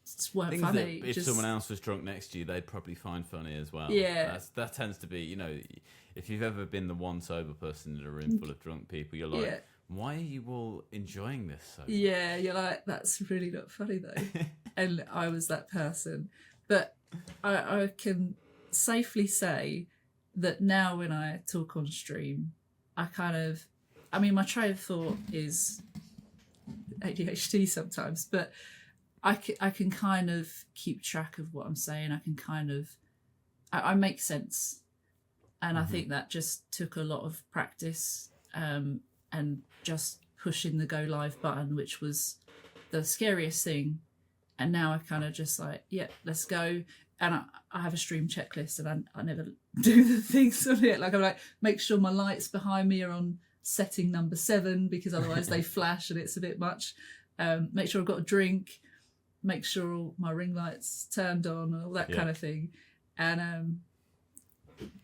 just weren't funny. That if someone else was drunk next to you, they'd probably find funny as well. Yeah. That tends to be, if you've ever been the one sober person in a room full of drunk people, you're like, why are you all enjoying this so much? Yeah, you're like, that's really not funny though. And I was that person. But I can safely say that now when I talk on stream, my train of thought is ADHD sometimes, but I can kind of keep track of what I'm saying. I can kind of, I make sense. And I think that just took a lot of practice, and just pushing the go live button, which was the scariest thing. And now I kind of just like, yeah, let's go. And I have a stream checklist, and I never do the things on it. Like, I'm like, make sure my lights behind me are on setting number 7, because otherwise they flash and it's a bit much. Make sure I've got a drink. Make sure all my ring lights turned on, all that kind of thing. And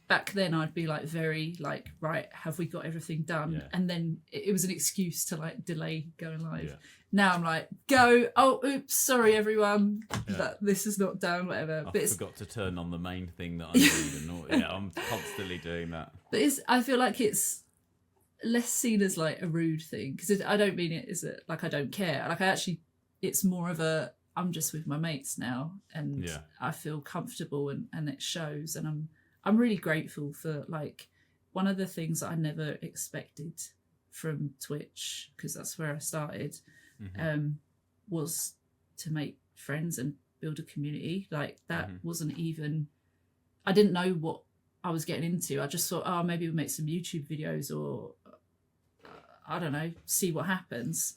back then I'd be like very like, right, have we got everything done? Yeah. And then it was an excuse to like delay going live. Yeah. Now I'm like, go, oh, oops, sorry everyone, that this is not done, whatever. I forgot to turn on the main thing that I need, and I'm constantly doing that. But I feel like it's less seen as like a rude thing, because I don't mean it as like I don't care. Like, it's more of a, I'm just with my mates now, and I feel comfortable, and it shows. And I'm really grateful for, like, one of the things that I never expected from Twitch, because that's where I started, was to make friends and build a community. Like, that wasn't even, I didn't know what I was getting into. I just thought, oh, maybe we'll make some YouTube videos, or I don't know, see what happens.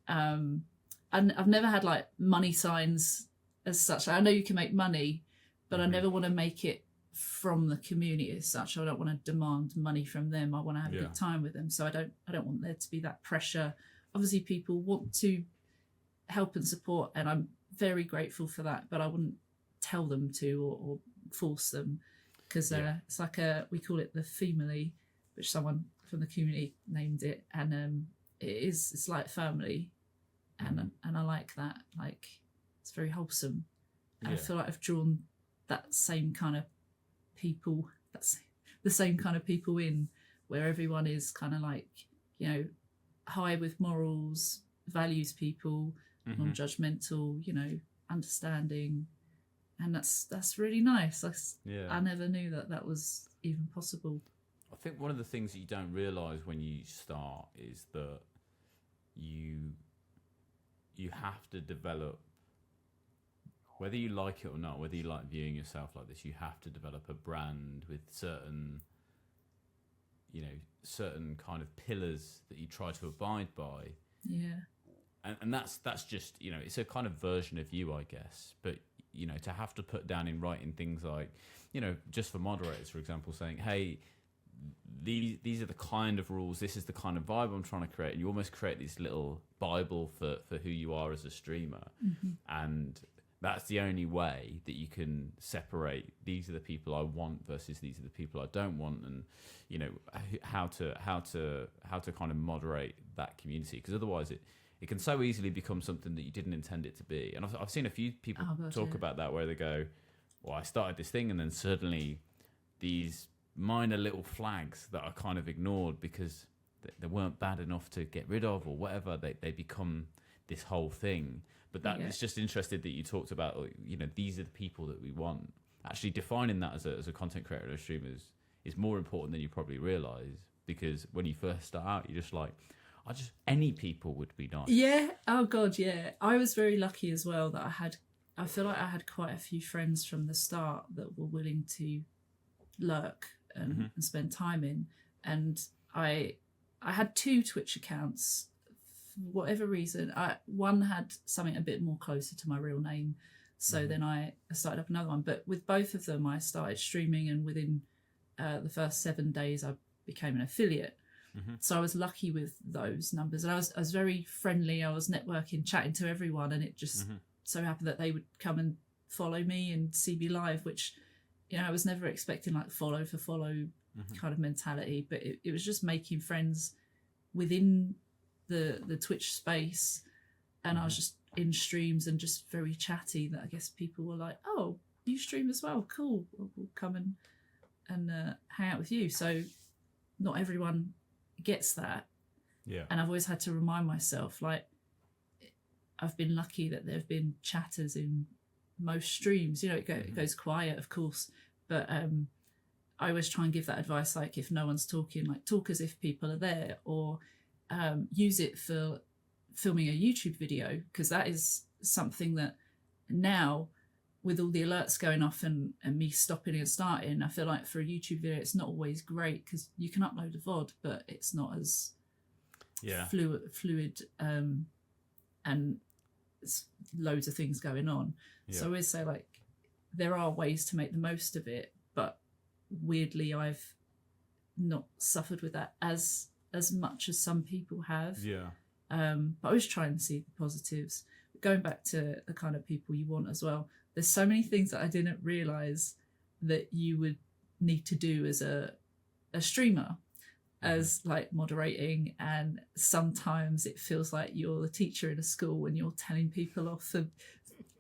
And I've never had like money signs as such. I know you can make money, but I never want to make it from the community as such. I don't want to demand money from them. I want to have a good time with them. So I don't want there to be that pressure. Obviously people want to help and support, and I'm very grateful for that, but I wouldn't tell them to or force them, because it's like we call it the family, which someone from the community named it, and it's like family. and I like that. Like, it's very wholesome. And I Yeah. feel like I've drawn that same kind of people. That's the same kind of people in, where everyone is kind of like, you know, high with morals, values people, non-judgmental, you know, understanding, and that's really nice. Yeah. I never knew that was even possible. I think one of the things that you don't realise when you start is that you have to develop, whether you like it or not, whether you like viewing yourself like this, you have to develop a brand with certain, you know, certain kind of pillars that you try to abide by. Yeah. And that's just, you know, it's a kind of version of you, I guess. But, you know, to have to put down in writing things like, you know, just for moderators, for example, saying, hey, these are the kind of rules, this is the kind of vibe I'm trying to create, and you almost create this little Bible for who you are as a streamer. And that's the only way that you can separate, these are the people I want versus these are the people I don't want, and, you know, how to kind of moderate that community, because otherwise it can so easily become something that you didn't intend it to be. And I've seen a few people talk about that, where they go, well, I started this thing and then suddenly these minor little flags that are kind of ignored because they weren't bad enough to get rid of or whatever, they become this whole thing. But that it's just interested that you talked about, you know, these are the people that we want. Actually defining that as a content creator or a streamer is more important than you probably realise, because when you first start out, you're just like, any people would be nice. Yeah. Oh God, yeah. I was very lucky as well that I feel like I had quite a few friends from the start that were willing to lurk and spend time in. And I had 2 Twitch accounts for whatever reason. One had something a bit more closer to my real name, so then I started up another one. But with both of them, I started streaming, and within the first 7 days, I became an affiliate. So I was lucky with those numbers, and I was very friendly. I was networking, chatting to everyone, and it just so happened that they would come and follow me and see me live, which, you know, I was never expecting like follow for follow kind of mentality, but it was just making friends within the Twitch space, and I was just in streams and just very chatty, that I guess people were like, oh, you stream as well, cool, we'll come and hang out with you. So not everyone gets that, and I've always had to remind myself, like, I've been lucky that there have been chatters in most streams. You know, it goes quiet, of course, but I always try and give that advice, like, if no one's talking, like, talk as if people are there, or use it for filming a YouTube video, because that is something that now, with all the alerts going off and me stopping and starting, I feel like for a YouTube video it's not always great, because you can upload a VOD, but it's not as fluid and it's loads of things going on. So I always say, like, there are ways to make the most of it, but weirdly I've not suffered with that as much as some people have. But I always try and see the positives. Going back to the kind of people you want as well, there's so many things that I didn't realise that you would need to do as a streamer, as like moderating, and sometimes it feels like you're the teacher in a school when you're telling people off for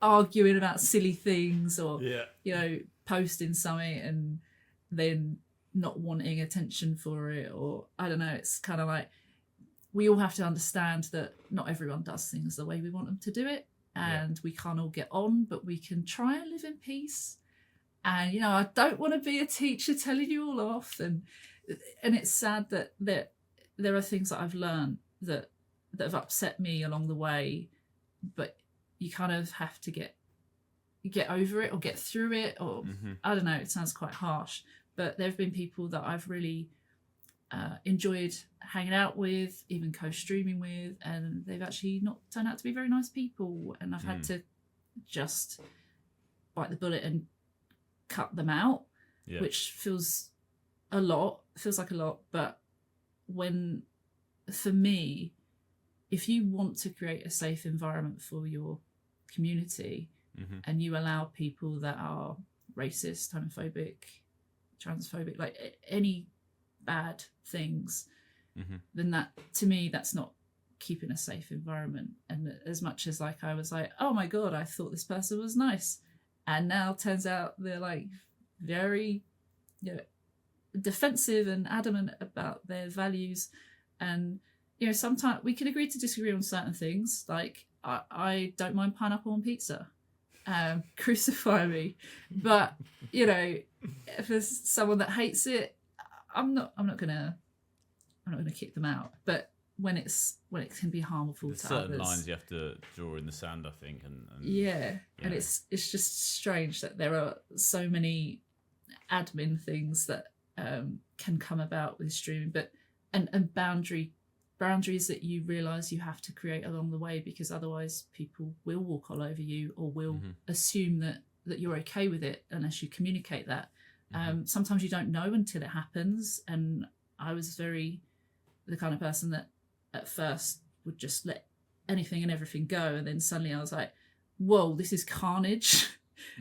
arguing about silly things, or you know, posting something and then not wanting attention for it, or I don't know. It's kind of like, we all have to understand that not everyone does things the way we want them to do it, and we can't all get on, but we can try and live in peace. And, you know, I don't want to be a teacher telling you all off, and it's sad that there are things that I've learned that have upset me along the way, but you kind of have to get over it or get through it, or I don't know, it sounds quite harsh, but there have been people that I've really enjoyed hanging out with, even co-streaming with, and they've actually not turned out to be very nice people, and I've had to just bite the bullet and cut them out, which feels like a lot, but for me, if you want to create a safe environment for your community, and you allow people that are racist, homophobic, transphobic, like any bad things, then that, to me, that's not keeping a safe environment. And as much as like I was like, oh my god, I thought this person was nice, and now turns out they're like very, you know, defensive and adamant about their values. And you know, sometimes we can agree to disagree on certain things. Like I don't mind pineapple on pizza. Crucify me, but you know, if there's someone that hates it, I'm not gonna kick them out. But when it can be harmful There's to certain others, lines you have to draw in the sand, I think, and yeah, and it's just strange that there are so many admin things that can come about with streaming, but and boundaries that you realize you have to create along the way, because otherwise people will walk all over you or will assume that you're okay with it unless you communicate that. Sometimes you don't know until it happens, and I was very the kind of person that at first would just let anything and everything go, and then suddenly I was like, whoa, this is carnage.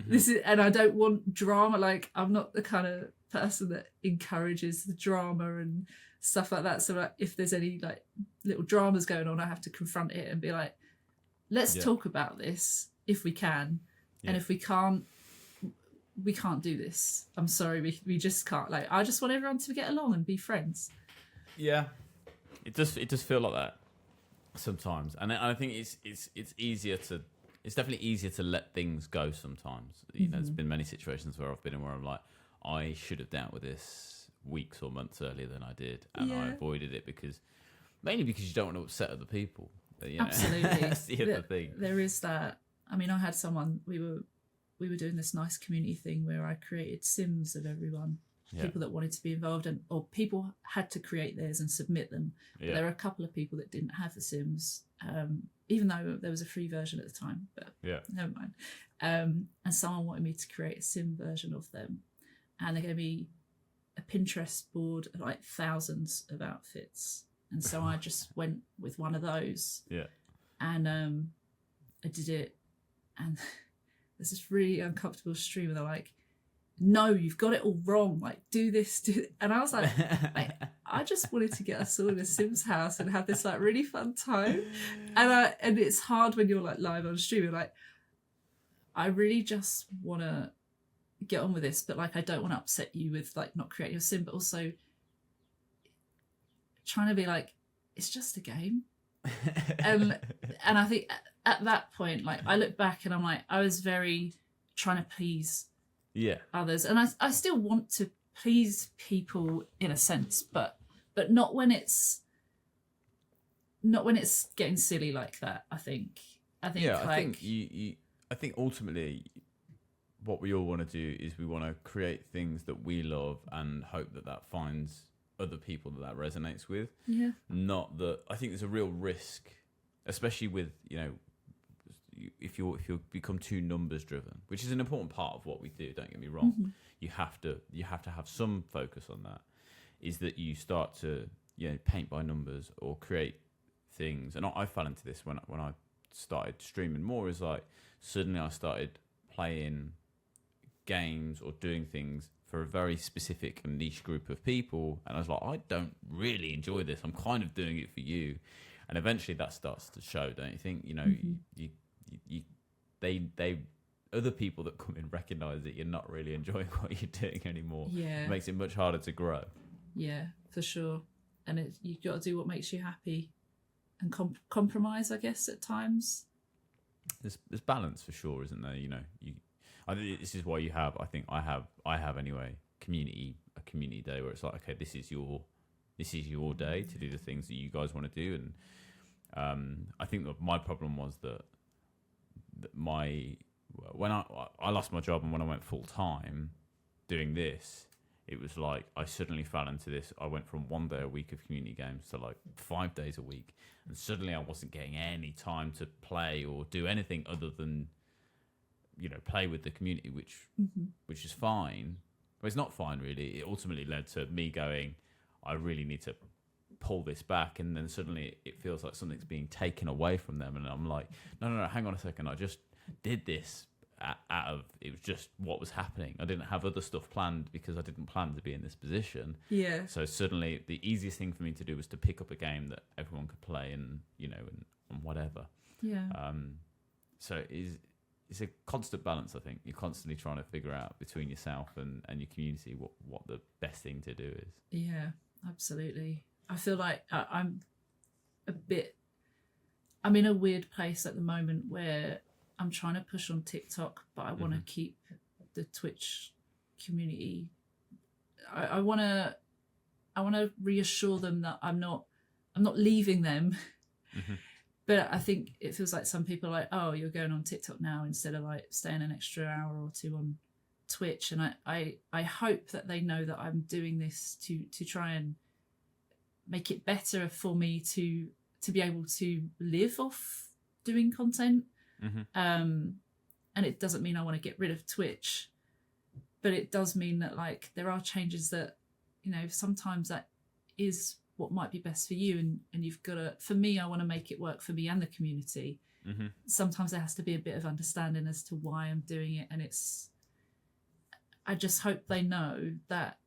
This is, and I don't want drama. Like, I'm not the kind of person that encourages the drama and stuff like that. So like, if there's any like little dramas going on, I have to confront it and be like, let's talk about this if we can. And if we can't do this. I'm sorry, we just can't. Like, I just want everyone to get along and be friends. Yeah, it does feel like that sometimes, and I think it's easier to. It's definitely easier to let things go sometimes. You know, there's been many situations where I've been in where I'm like, I should have dealt with this weeks or months earlier than I did, and I avoided it mainly because you don't want to upset other people. You know? Absolutely, that's the other thing. There is that. I mean, I had someone. We were doing this nice community thing where I created Sims of everyone, people that wanted to be involved, or people had to create theirs and submit them. But there were a couple of people that didn't have the Sims. Even though there was a free version at the time, but never mind. And someone wanted me to create a sim version of them, and they gave me a Pinterest board of like thousands of outfits, and so I just went with one of those. And I did it, and there's this really uncomfortable stream where they're like, no, you've got it all wrong, like do this. And I was like, I just wanted to get us all in a Sims house and have this like really fun time. And it's hard when you're like live on stream. You're like, I really just want to get on with this, but like I don't want to upset you with like not creating a sim, but also trying to be like, it's just a game. and I think at that point, like I look back and I'm like, I was very trying to please others, and I still want to please people in a sense, but not when it's getting silly like that. I think I think ultimately what we all want to do is we want to create things that we love and hope that finds other people that resonates with. Not that I think there's a real risk, especially with, you know, if you become too numbers driven, which is an important part of what we do, don't get me wrong, you have to have some focus on that, is that you start to, you know, paint by numbers or create things. And I fell into this when I started streaming more, is like suddenly I started playing games or doing things for a very specific and niche group of people, and I was like, I don't really enjoy this, I'm kind of doing it for you. And eventually that starts to show, don't you think? You know, they other people that come in recognize that you're not really enjoying what you're doing anymore. It makes it much harder to grow. Yeah, for sure. And you've got to do what makes you happy and compromise, I guess, at times. There's balance for sure, isn't there? You know, I think this is why you have, I have anyway, a community day where it's like, okay, this is your day to do the things that you guys want to do. And I think that my problem was that when I lost my job and when I went full time doing this, it was like I suddenly fell into this. I went from 1 day a week of community games to like 5 days a week, and suddenly I wasn't getting any time to play or do anything other than, you know, play with the community, which is fine. But it's not fine, really. It ultimately led to me going, I really need to pull this back, and then suddenly it feels like something's being taken away from them, and I'm like, no, hang on a second, I just did this out of it was just what was happening. I didn't have other stuff planned because I didn't plan to be in this position. Yeah. So suddenly, the easiest thing for me to do was to pick up a game that everyone could play, and and whatever. Yeah. So it's a constant balance. I think you're constantly trying to figure out between yourself and your community what the best thing to do is. Yeah, absolutely. I feel like I'm in a weird place at the moment where I'm trying to push on TikTok, but I want to keep the Twitch community. I want to reassure them that I'm not leaving them. But I think it feels like some people are like, oh, you're going on TikTok now instead of like staying an extra hour or two on Twitch. And I hope that they know that I'm doing this to try and make it better for me to be able to live off doing content. And it doesn't mean I want to get rid of Twitch, but it does mean that like there are changes that, sometimes that is what might be best for you, and you've got to, for me, I want to make it work for me and the community. Sometimes there has to be a bit of understanding as to why I'm doing it, and I just hope they know that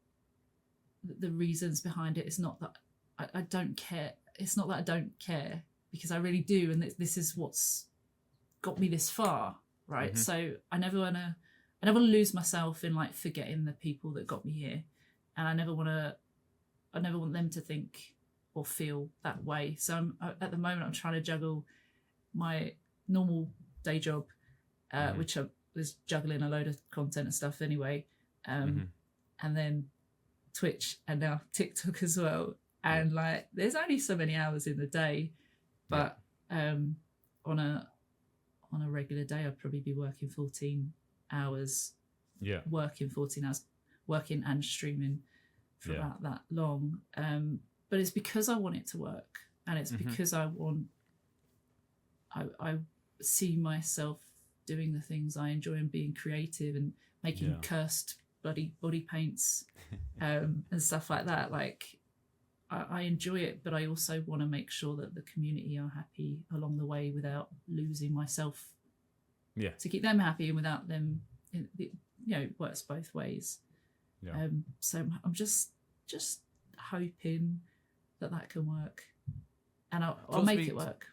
the reasons behind it is not that I don't care. It's not that I don't care, because I really do, and this is what's got me this far, right? So I never want to lose myself in like forgetting the people that got me here, and I never want them to think or feel that way. So at the moment I'm trying to juggle my normal day job, which I was juggling a load of content and stuff anyway, and then Twitch and now TikTok as well. And like there's only so many hours in the day, but on a regular day I'd probably be working 14 hours. Working 14 hours, working and streaming for about that long. But it's because I want it to work, and it's because I see myself doing the things I enjoy and being creative and making cursed bloody body paints and stuff like that. Like I enjoy it, but I also want to make sure that the community are happy along the way without losing myself to keep them happy, and without them, it works both ways. So I'm just hoping that can work, and I'll make it work.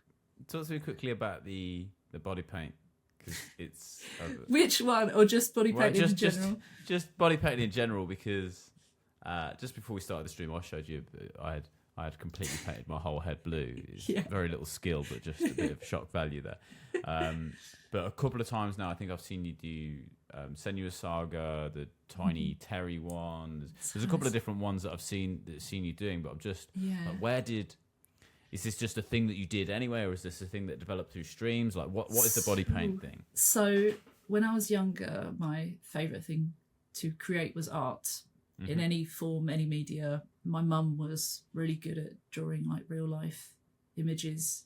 Talk to me quickly about the body paint, because it's which one, or just body painting in general? Just body painting in general, because just before we started the stream, I showed you I had completely painted my whole head blue. It's very little skill, but just a bit of shock value there. But a couple of times now, I think I've seen you do Senua's Saga, the Tiny Terry one. There's a couple of different ones that I've seen you doing, but I'm just like, is this just a thing that you did anyway, or is this a thing that developed through streams? Like, what is the body paint thing? So when I was younger, my favourite thing to create was art in any form, any media. My mum was really good at drawing like real life images,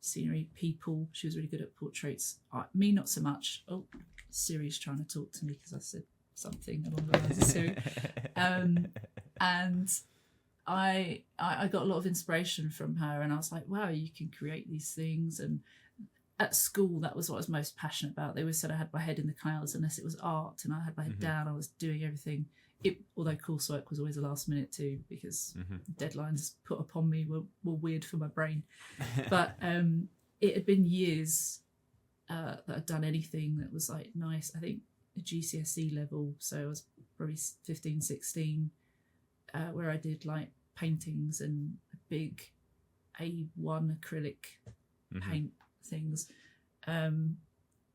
scenery, people. She was really good at portraits. Me, not so much. Oh, Siri's trying to talk to me because I said something along the lines of Siri. And I got a lot of inspiration from her, and I was like, wow, you can create these things. And at school, that was what I was most passionate about. They always said I had my head in the clouds unless it was art, and I had my head down. I was doing everything. Although coursework was always a last minute too, because deadlines put upon me were weird for my brain. But it had been years that I'd done anything that was like nice. I think a GCSE level, so I was probably 15, 16, where I did like paintings and big A1 acrylic paint things. And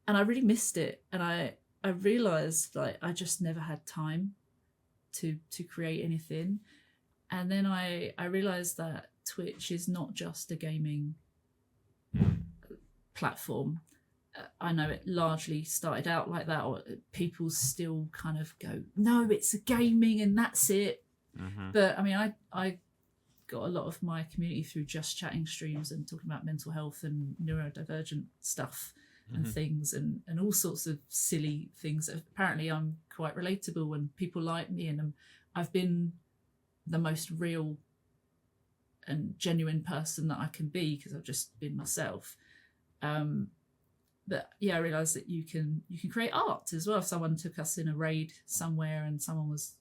I really missed it. And I realised like I just never had time to create anything. And then I realised that Twitch is not just a gaming platform. I know it largely started out like that, or people still kind of go, no, it's a gaming and that's it. But I mean, I got a lot of my community through just chatting streams and talking about mental health and neurodivergent stuff and things, and all sorts of silly things. Apparently I'm quite relatable and people like me, and I've been the most real and genuine person that I can be because I've just been myself. but yeah, I realised that you can create art as well. If someone took us in a raid somewhere and someone was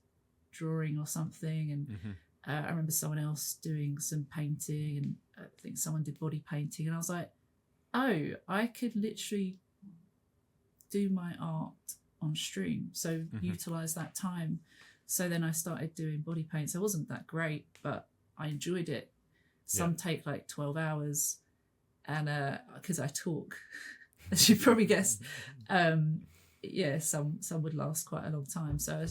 drawing or something, and I remember someone else doing some painting, and I think someone did body painting, and I was like, oh, I could literally do my art on stream, so utilise that time. So then I started doing body paints. It wasn't that great, but I enjoyed it. Some take like 12 hours, and because I talk, as you probably guessed, yeah, some would last quite a long time. So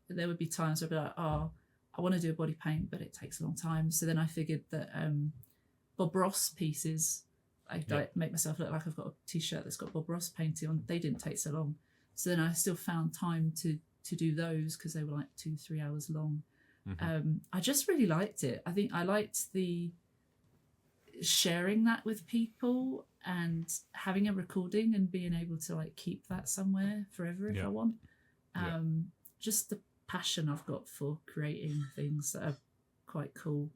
there would be times where I'd be like, oh, I want to do a body paint, but it takes a long time. So then I figured that Bob Ross pieces, I make myself look like I've got a t-shirt that's got Bob Ross painting on. They didn't take so long. So then I still found time to do those because they were like 2-3 hours long. I just really liked it. I think I liked the sharing that with people and having a recording and being able to like keep that somewhere forever if I want. Just the passion I've got for creating things that are quite cool.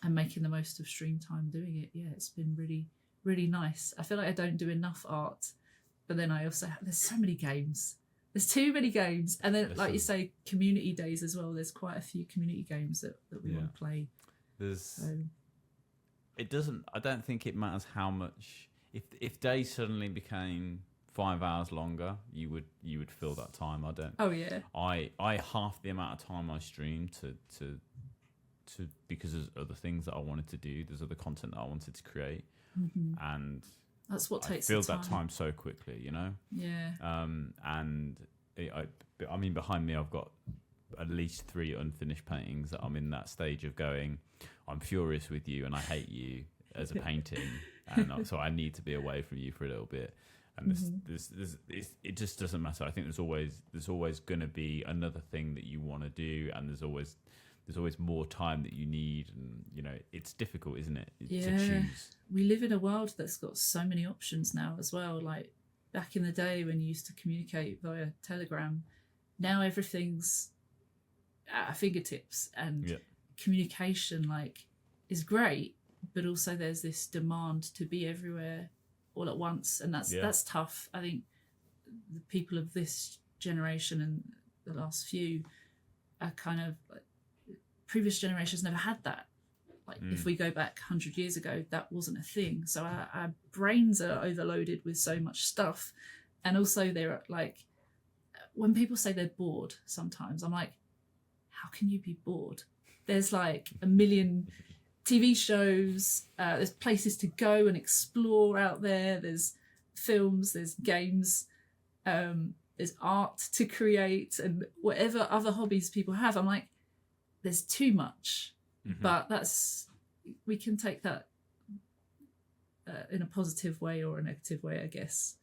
And making the most of stream time doing it. Yeah, it's been really, really nice. I feel like I don't do enough art, but then I also there's so many games. There's too many games. And then, like you say, community days as well. There's quite a few community games that we want to play. It doesn't, I don't think it matters how much, if days suddenly became 5 hours longer, you would fill that time. I don't. Oh, yeah. I half the amount of time I stream to because there's other things that I wanted to do. There's other content that I wanted to create. And that's what takes I filled that time so quickly, you know? Yeah. I mean, behind me, I've got at least 3 unfinished paintings that I'm in that stage of going, I'm furious with you and I hate you as a painting. And so I need to be away from you for a little bit. And it just doesn't matter. I think there's always going to be another thing that you want to do. And there's always more time that you need, and you know it's difficult, isn't it? To choose. We live in a world that's got so many options now as well. Like back in the day when you used to communicate via Telegram, now everything's at our fingertips, and communication like is great, but also there's this demand to be everywhere all at once, and that's tough. I think the people of this generation and the last few are kind of like, previous generations never had that. Like if we go back 100 years ago, that wasn't a thing. So our brains are overloaded with so much stuff. And also they're like, when people say they're bored sometimes, I'm like, how can you be bored? There's like a million TV shows, there's places to go and explore out there, there's films, there's games, there's art to create, and whatever other hobbies people have. I'm like, there's too much, but we can take that in a positive way or a negative way, I guess.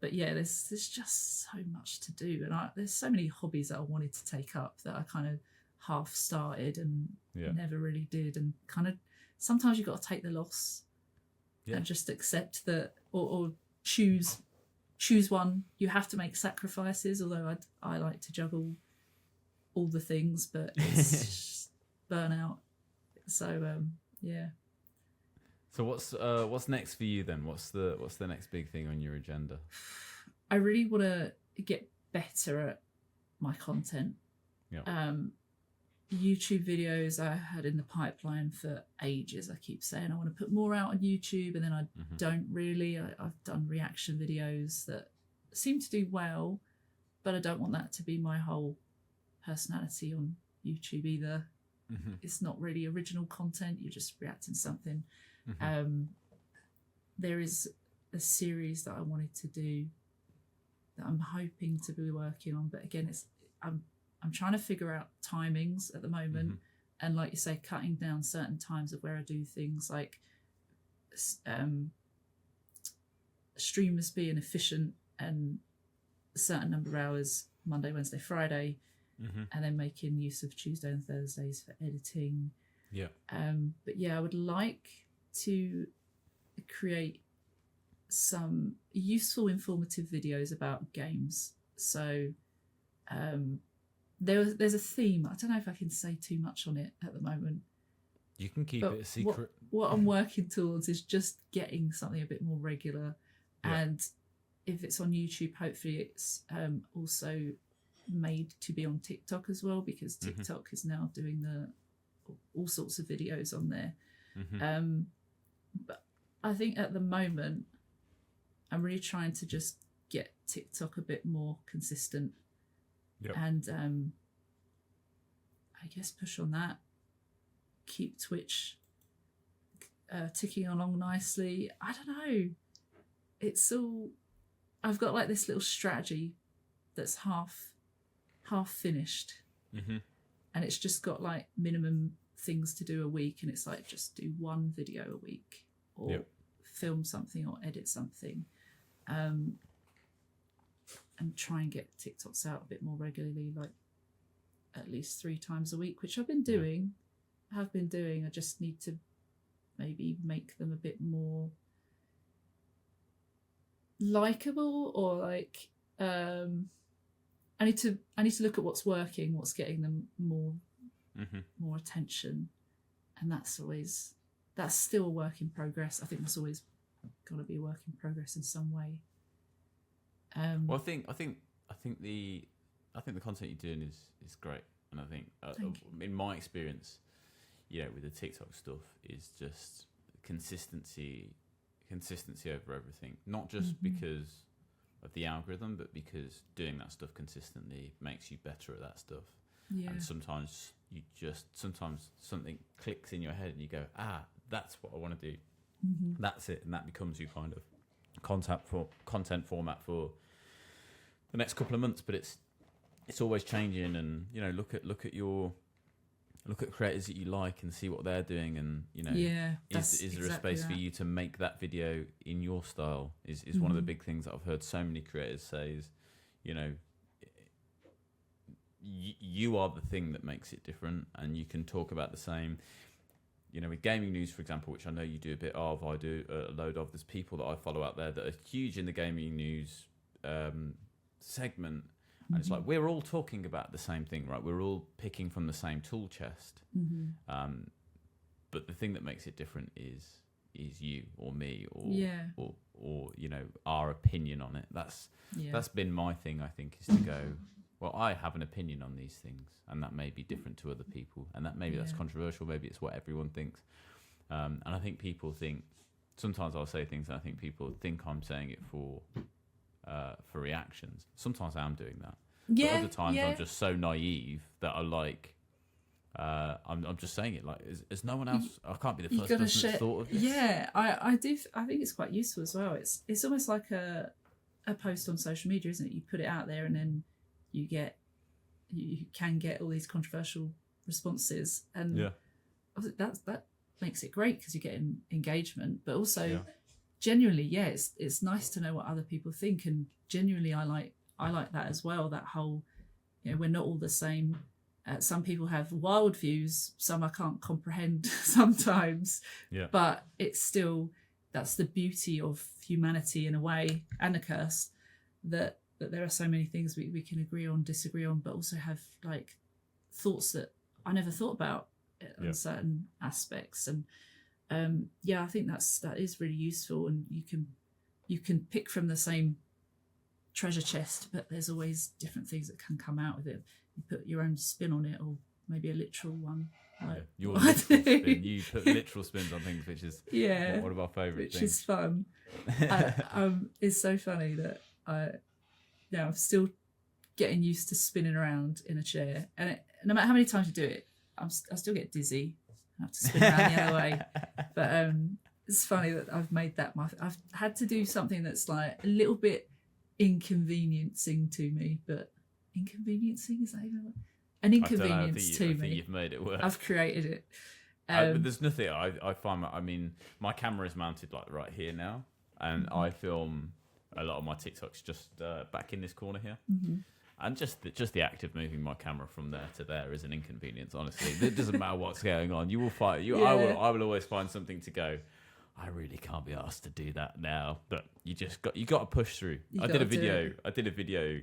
But yeah, there's just so much to do, and there's so many hobbies that I wanted to take up that I kind of half started and never really did, and kind of sometimes you've got to take the loss and just accept that, or choose one. You have to make sacrifices, although I like to juggle all the things, but it's just burnout. So So what's next for you then? What's the next big thing on your agenda? I really want to get better at my content. YouTube videos I had in the pipeline for ages. I keep saying I want to put more out on YouTube, and then I don't really. I've done reaction videos that seem to do well, but I don't want that to be my whole personality on YouTube either. It's not really original content, you're just reacting to something. There is a series that I wanted to do that I'm hoping to be working on, but again, I'm trying to figure out timings at the moment, and like you say, cutting down certain times of where I do things, like streamers being efficient and a certain number of hours Monday, Wednesday, Friday, and then making use of Tuesday and Thursdays for editing. But yeah, I would like to create some useful, informative videos about games. So there's a theme. I don't know if I can say too much on it at the moment, You can keep But it a secret. What I'm working towards is just getting something a bit more regular. Yeah. And if it's on YouTube, hopefully it's also made to be on TikTok as well, because TikTok is now doing all sorts of videos on there. But I think at the moment, I'm really trying to just get TikTok a bit more consistent. Yep. And I guess push on that. Keep Twitch ticking along nicely. I don't know. It's all... I've got like this little strategy that's half finished. And it's just got like minimum things to do a week, and it's like just do one video a week, or film something or edit something, and try and get TikToks out a bit more regularly, like at least 3 times a week, which I've been doing. I just need to maybe make them a bit more likable, or like I need to look at what's working, what's getting them more attention, and that's still a work in progress. I think that's always got to be a work in progress in some way. Well, I think the content you're doing is great, and I think in my experience, with the TikTok stuff, is just consistency over everything. Not just because of the algorithm, but because doing that stuff consistently makes you better at that stuff. Yeah. And sometimes something clicks in your head, and you go, that's what I want to do. That's it, and that becomes your kind of content format for the next couple of months. But it's always changing, and look at creators that you like and see what they're doing, and is there a space for you to make that video in your style? Is one of the big things that I've heard so many creators say is, you are the thing that makes it different, and you can talk about the same. With gaming news, for example, which I know you do a bit of, I do a load of. There's people that I follow out there that are huge in the gaming news segment. And it's like, we're all talking about the same thing, right? We're all picking from the same tool chest. But the thing that makes it different is you or me or our opinion on it. That's been my thing, I think, is to go, well, I have an opinion on these things, and that may be different to other people, and that maybe that's controversial, maybe it's what everyone thinks. And I think people think, sometimes I'll say things and I think people think I'm saying it for reactions. Sometimes I am doing that. But other times I'm just so naive that I like, I'm just saying it like, is no one else, I can't be the first person that's thought of this. Yeah, I do. I think it's quite useful as well. It's almost like a post on social media, isn't it? You put it out there, and then you can get all these controversial responses, and that makes it great because you're getting engagement, but also genuinely, it's nice to know what other people think, and genuinely I like that as well. That whole, we're not all the same. Some people have wild views, some I can't comprehend sometimes. But it's still, that's the beauty of humanity in a way, and a curse, that there are so many things we can agree on, disagree on, but also have like thoughts that I never thought about on certain aspects. And I think that is really useful, and you can pick from the same treasure chest, but there's always different things that can come out with it. You put your own spin on it, or maybe a literal one. Like, your literal spin. You put literal spins on things, which is one of our favourite things. Which is fun. It's so funny that I'm still getting used to spinning around in a chair, and no matter how many times you do it, I still get dizzy. I have to spin around the other way. But it's funny that I've made that I've had to do something that's like a little bit inconveniencing to me, but inconveniencing, is that even an inconvenience to me? I think you've made it work. I've created it. But there's nothing I find. I mean, my camera is mounted like right here now, and I film a lot of my TikToks just back in this corner here. And just the act of moving my camera from there to there is an inconvenience. Honestly, it doesn't matter what's going on. You will find I will always find something to go, I really can't be asked to do that now. But you got to push through. I did a video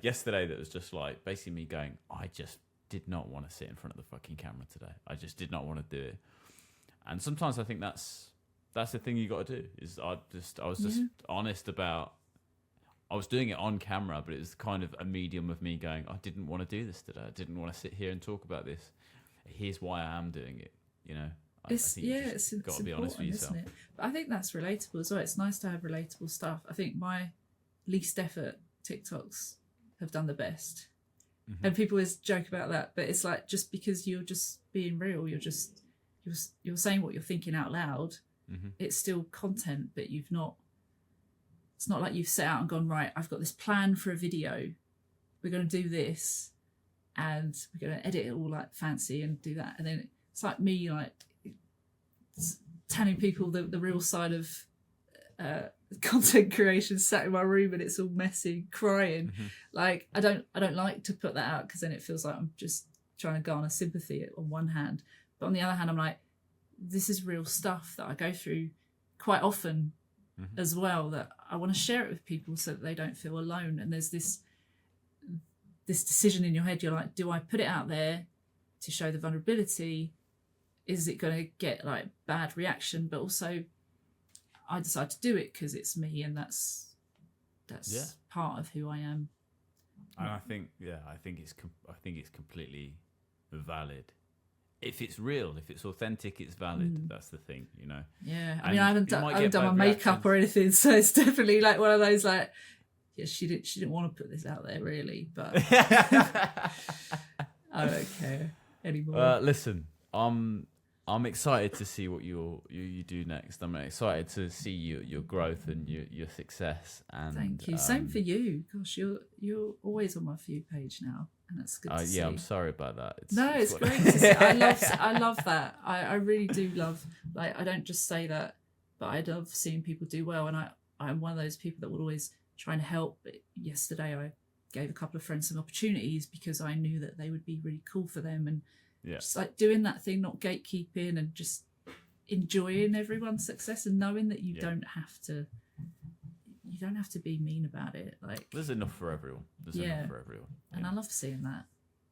yesterday that was just like basically me going, I just did not want to sit in front of the fucking camera today. I just did not want to do it. And sometimes I think that's the thing you got to do. Is I was just honest about. I was doing it on camera, but it was kind of a medium of me going, I didn't want to do this today. I didn't want to sit here and talk about this. Here's why I am doing it. You know. It's got to be honest with yourself. Isn't it? But I think that's relatable as well. It's nice to have relatable stuff. I think my least effort TikToks have done the best. And people always joke about that, but it's like, just because you're just being real, you're saying what you're thinking out loud. It's still content, but it's not like you've set out and gone, right, I've got this plan for a video, we're going to do this, and we're going to edit it all like fancy and do that. And then it's like me like telling people the real side of content creation, sat in my room and it's all messy, crying. Like I don't like to put that out, because then it feels like I'm just trying to garner sympathy on one hand, but on the other hand I'm like, this is real stuff that I go through quite often as well, that I want to share it with people so that they don't feel alone. And there's this decision in your head, you're like, do I put it out there to show the vulnerability? Is it going to get like bad reaction? But also I decide to do it because it's me, and that's part of who I am. And I think it's completely valid. If it's real, if it's authentic, it's valid. That's the thing, you know. Yeah, I mean, I haven't done my makeup or anything, so it's definitely like one of those like, yeah, she didn't want to put this out there really, but I don't care anymore. Listen, I'm excited to see what you do next. I'm excited to see your growth and your success. And thank you. Same for you. Gosh, you're always on my view page now, and that's good to see. Yeah, I'm sorry about that. It's great to see. I love that. I really do love. Like, I don't just say that, but I love seeing people do well, and I'm one of those people that will always try and help. But yesterday, I gave a couple of friends some opportunities because I knew that they would be really cool for them, and just like doing that thing, not gatekeeping, and just enjoying everyone's success and knowing that you don't have to be mean about it. Like, there's enough for everyone. Enough for everyone. Yeah. And I love seeing that.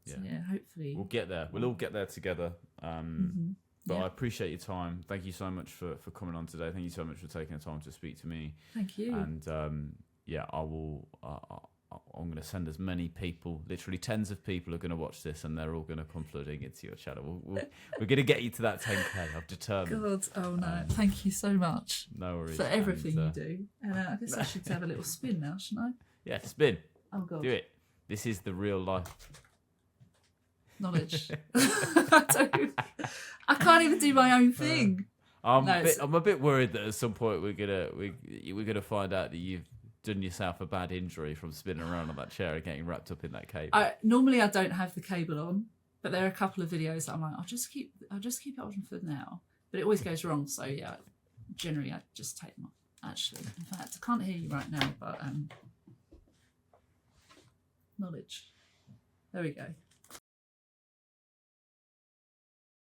So, hopefully we'll get there. We'll all get there together. But I appreciate your time. Thank you so much for coming on today. Thank you so much for taking the time to speak to me. Thank you. And I will. I'm going to send as many people, literally tens of people are going to watch this, and they're all going to come flooding into your channel. We're going to get you to that 10K. I'm determined. God, oh no. Thank you so much. No worries. For everything you do. And I guess I should have a little spin now, shouldn't I? Yeah, spin. Oh, God. Do it. This is the real life. Knowledge. I can't even do my own thing. I'm a bit worried that at some point we're gonna find out that you've done yourself a bad injury from spinning around on that chair and getting wrapped up in that cable. Normally I don't have the cable on, but there are a couple of videos that I'm like, I'll just keep it on for now. But it always goes wrong, so yeah, generally I just take them off. Actually, in fact, I can't hear you right now, but knowledge. There we go.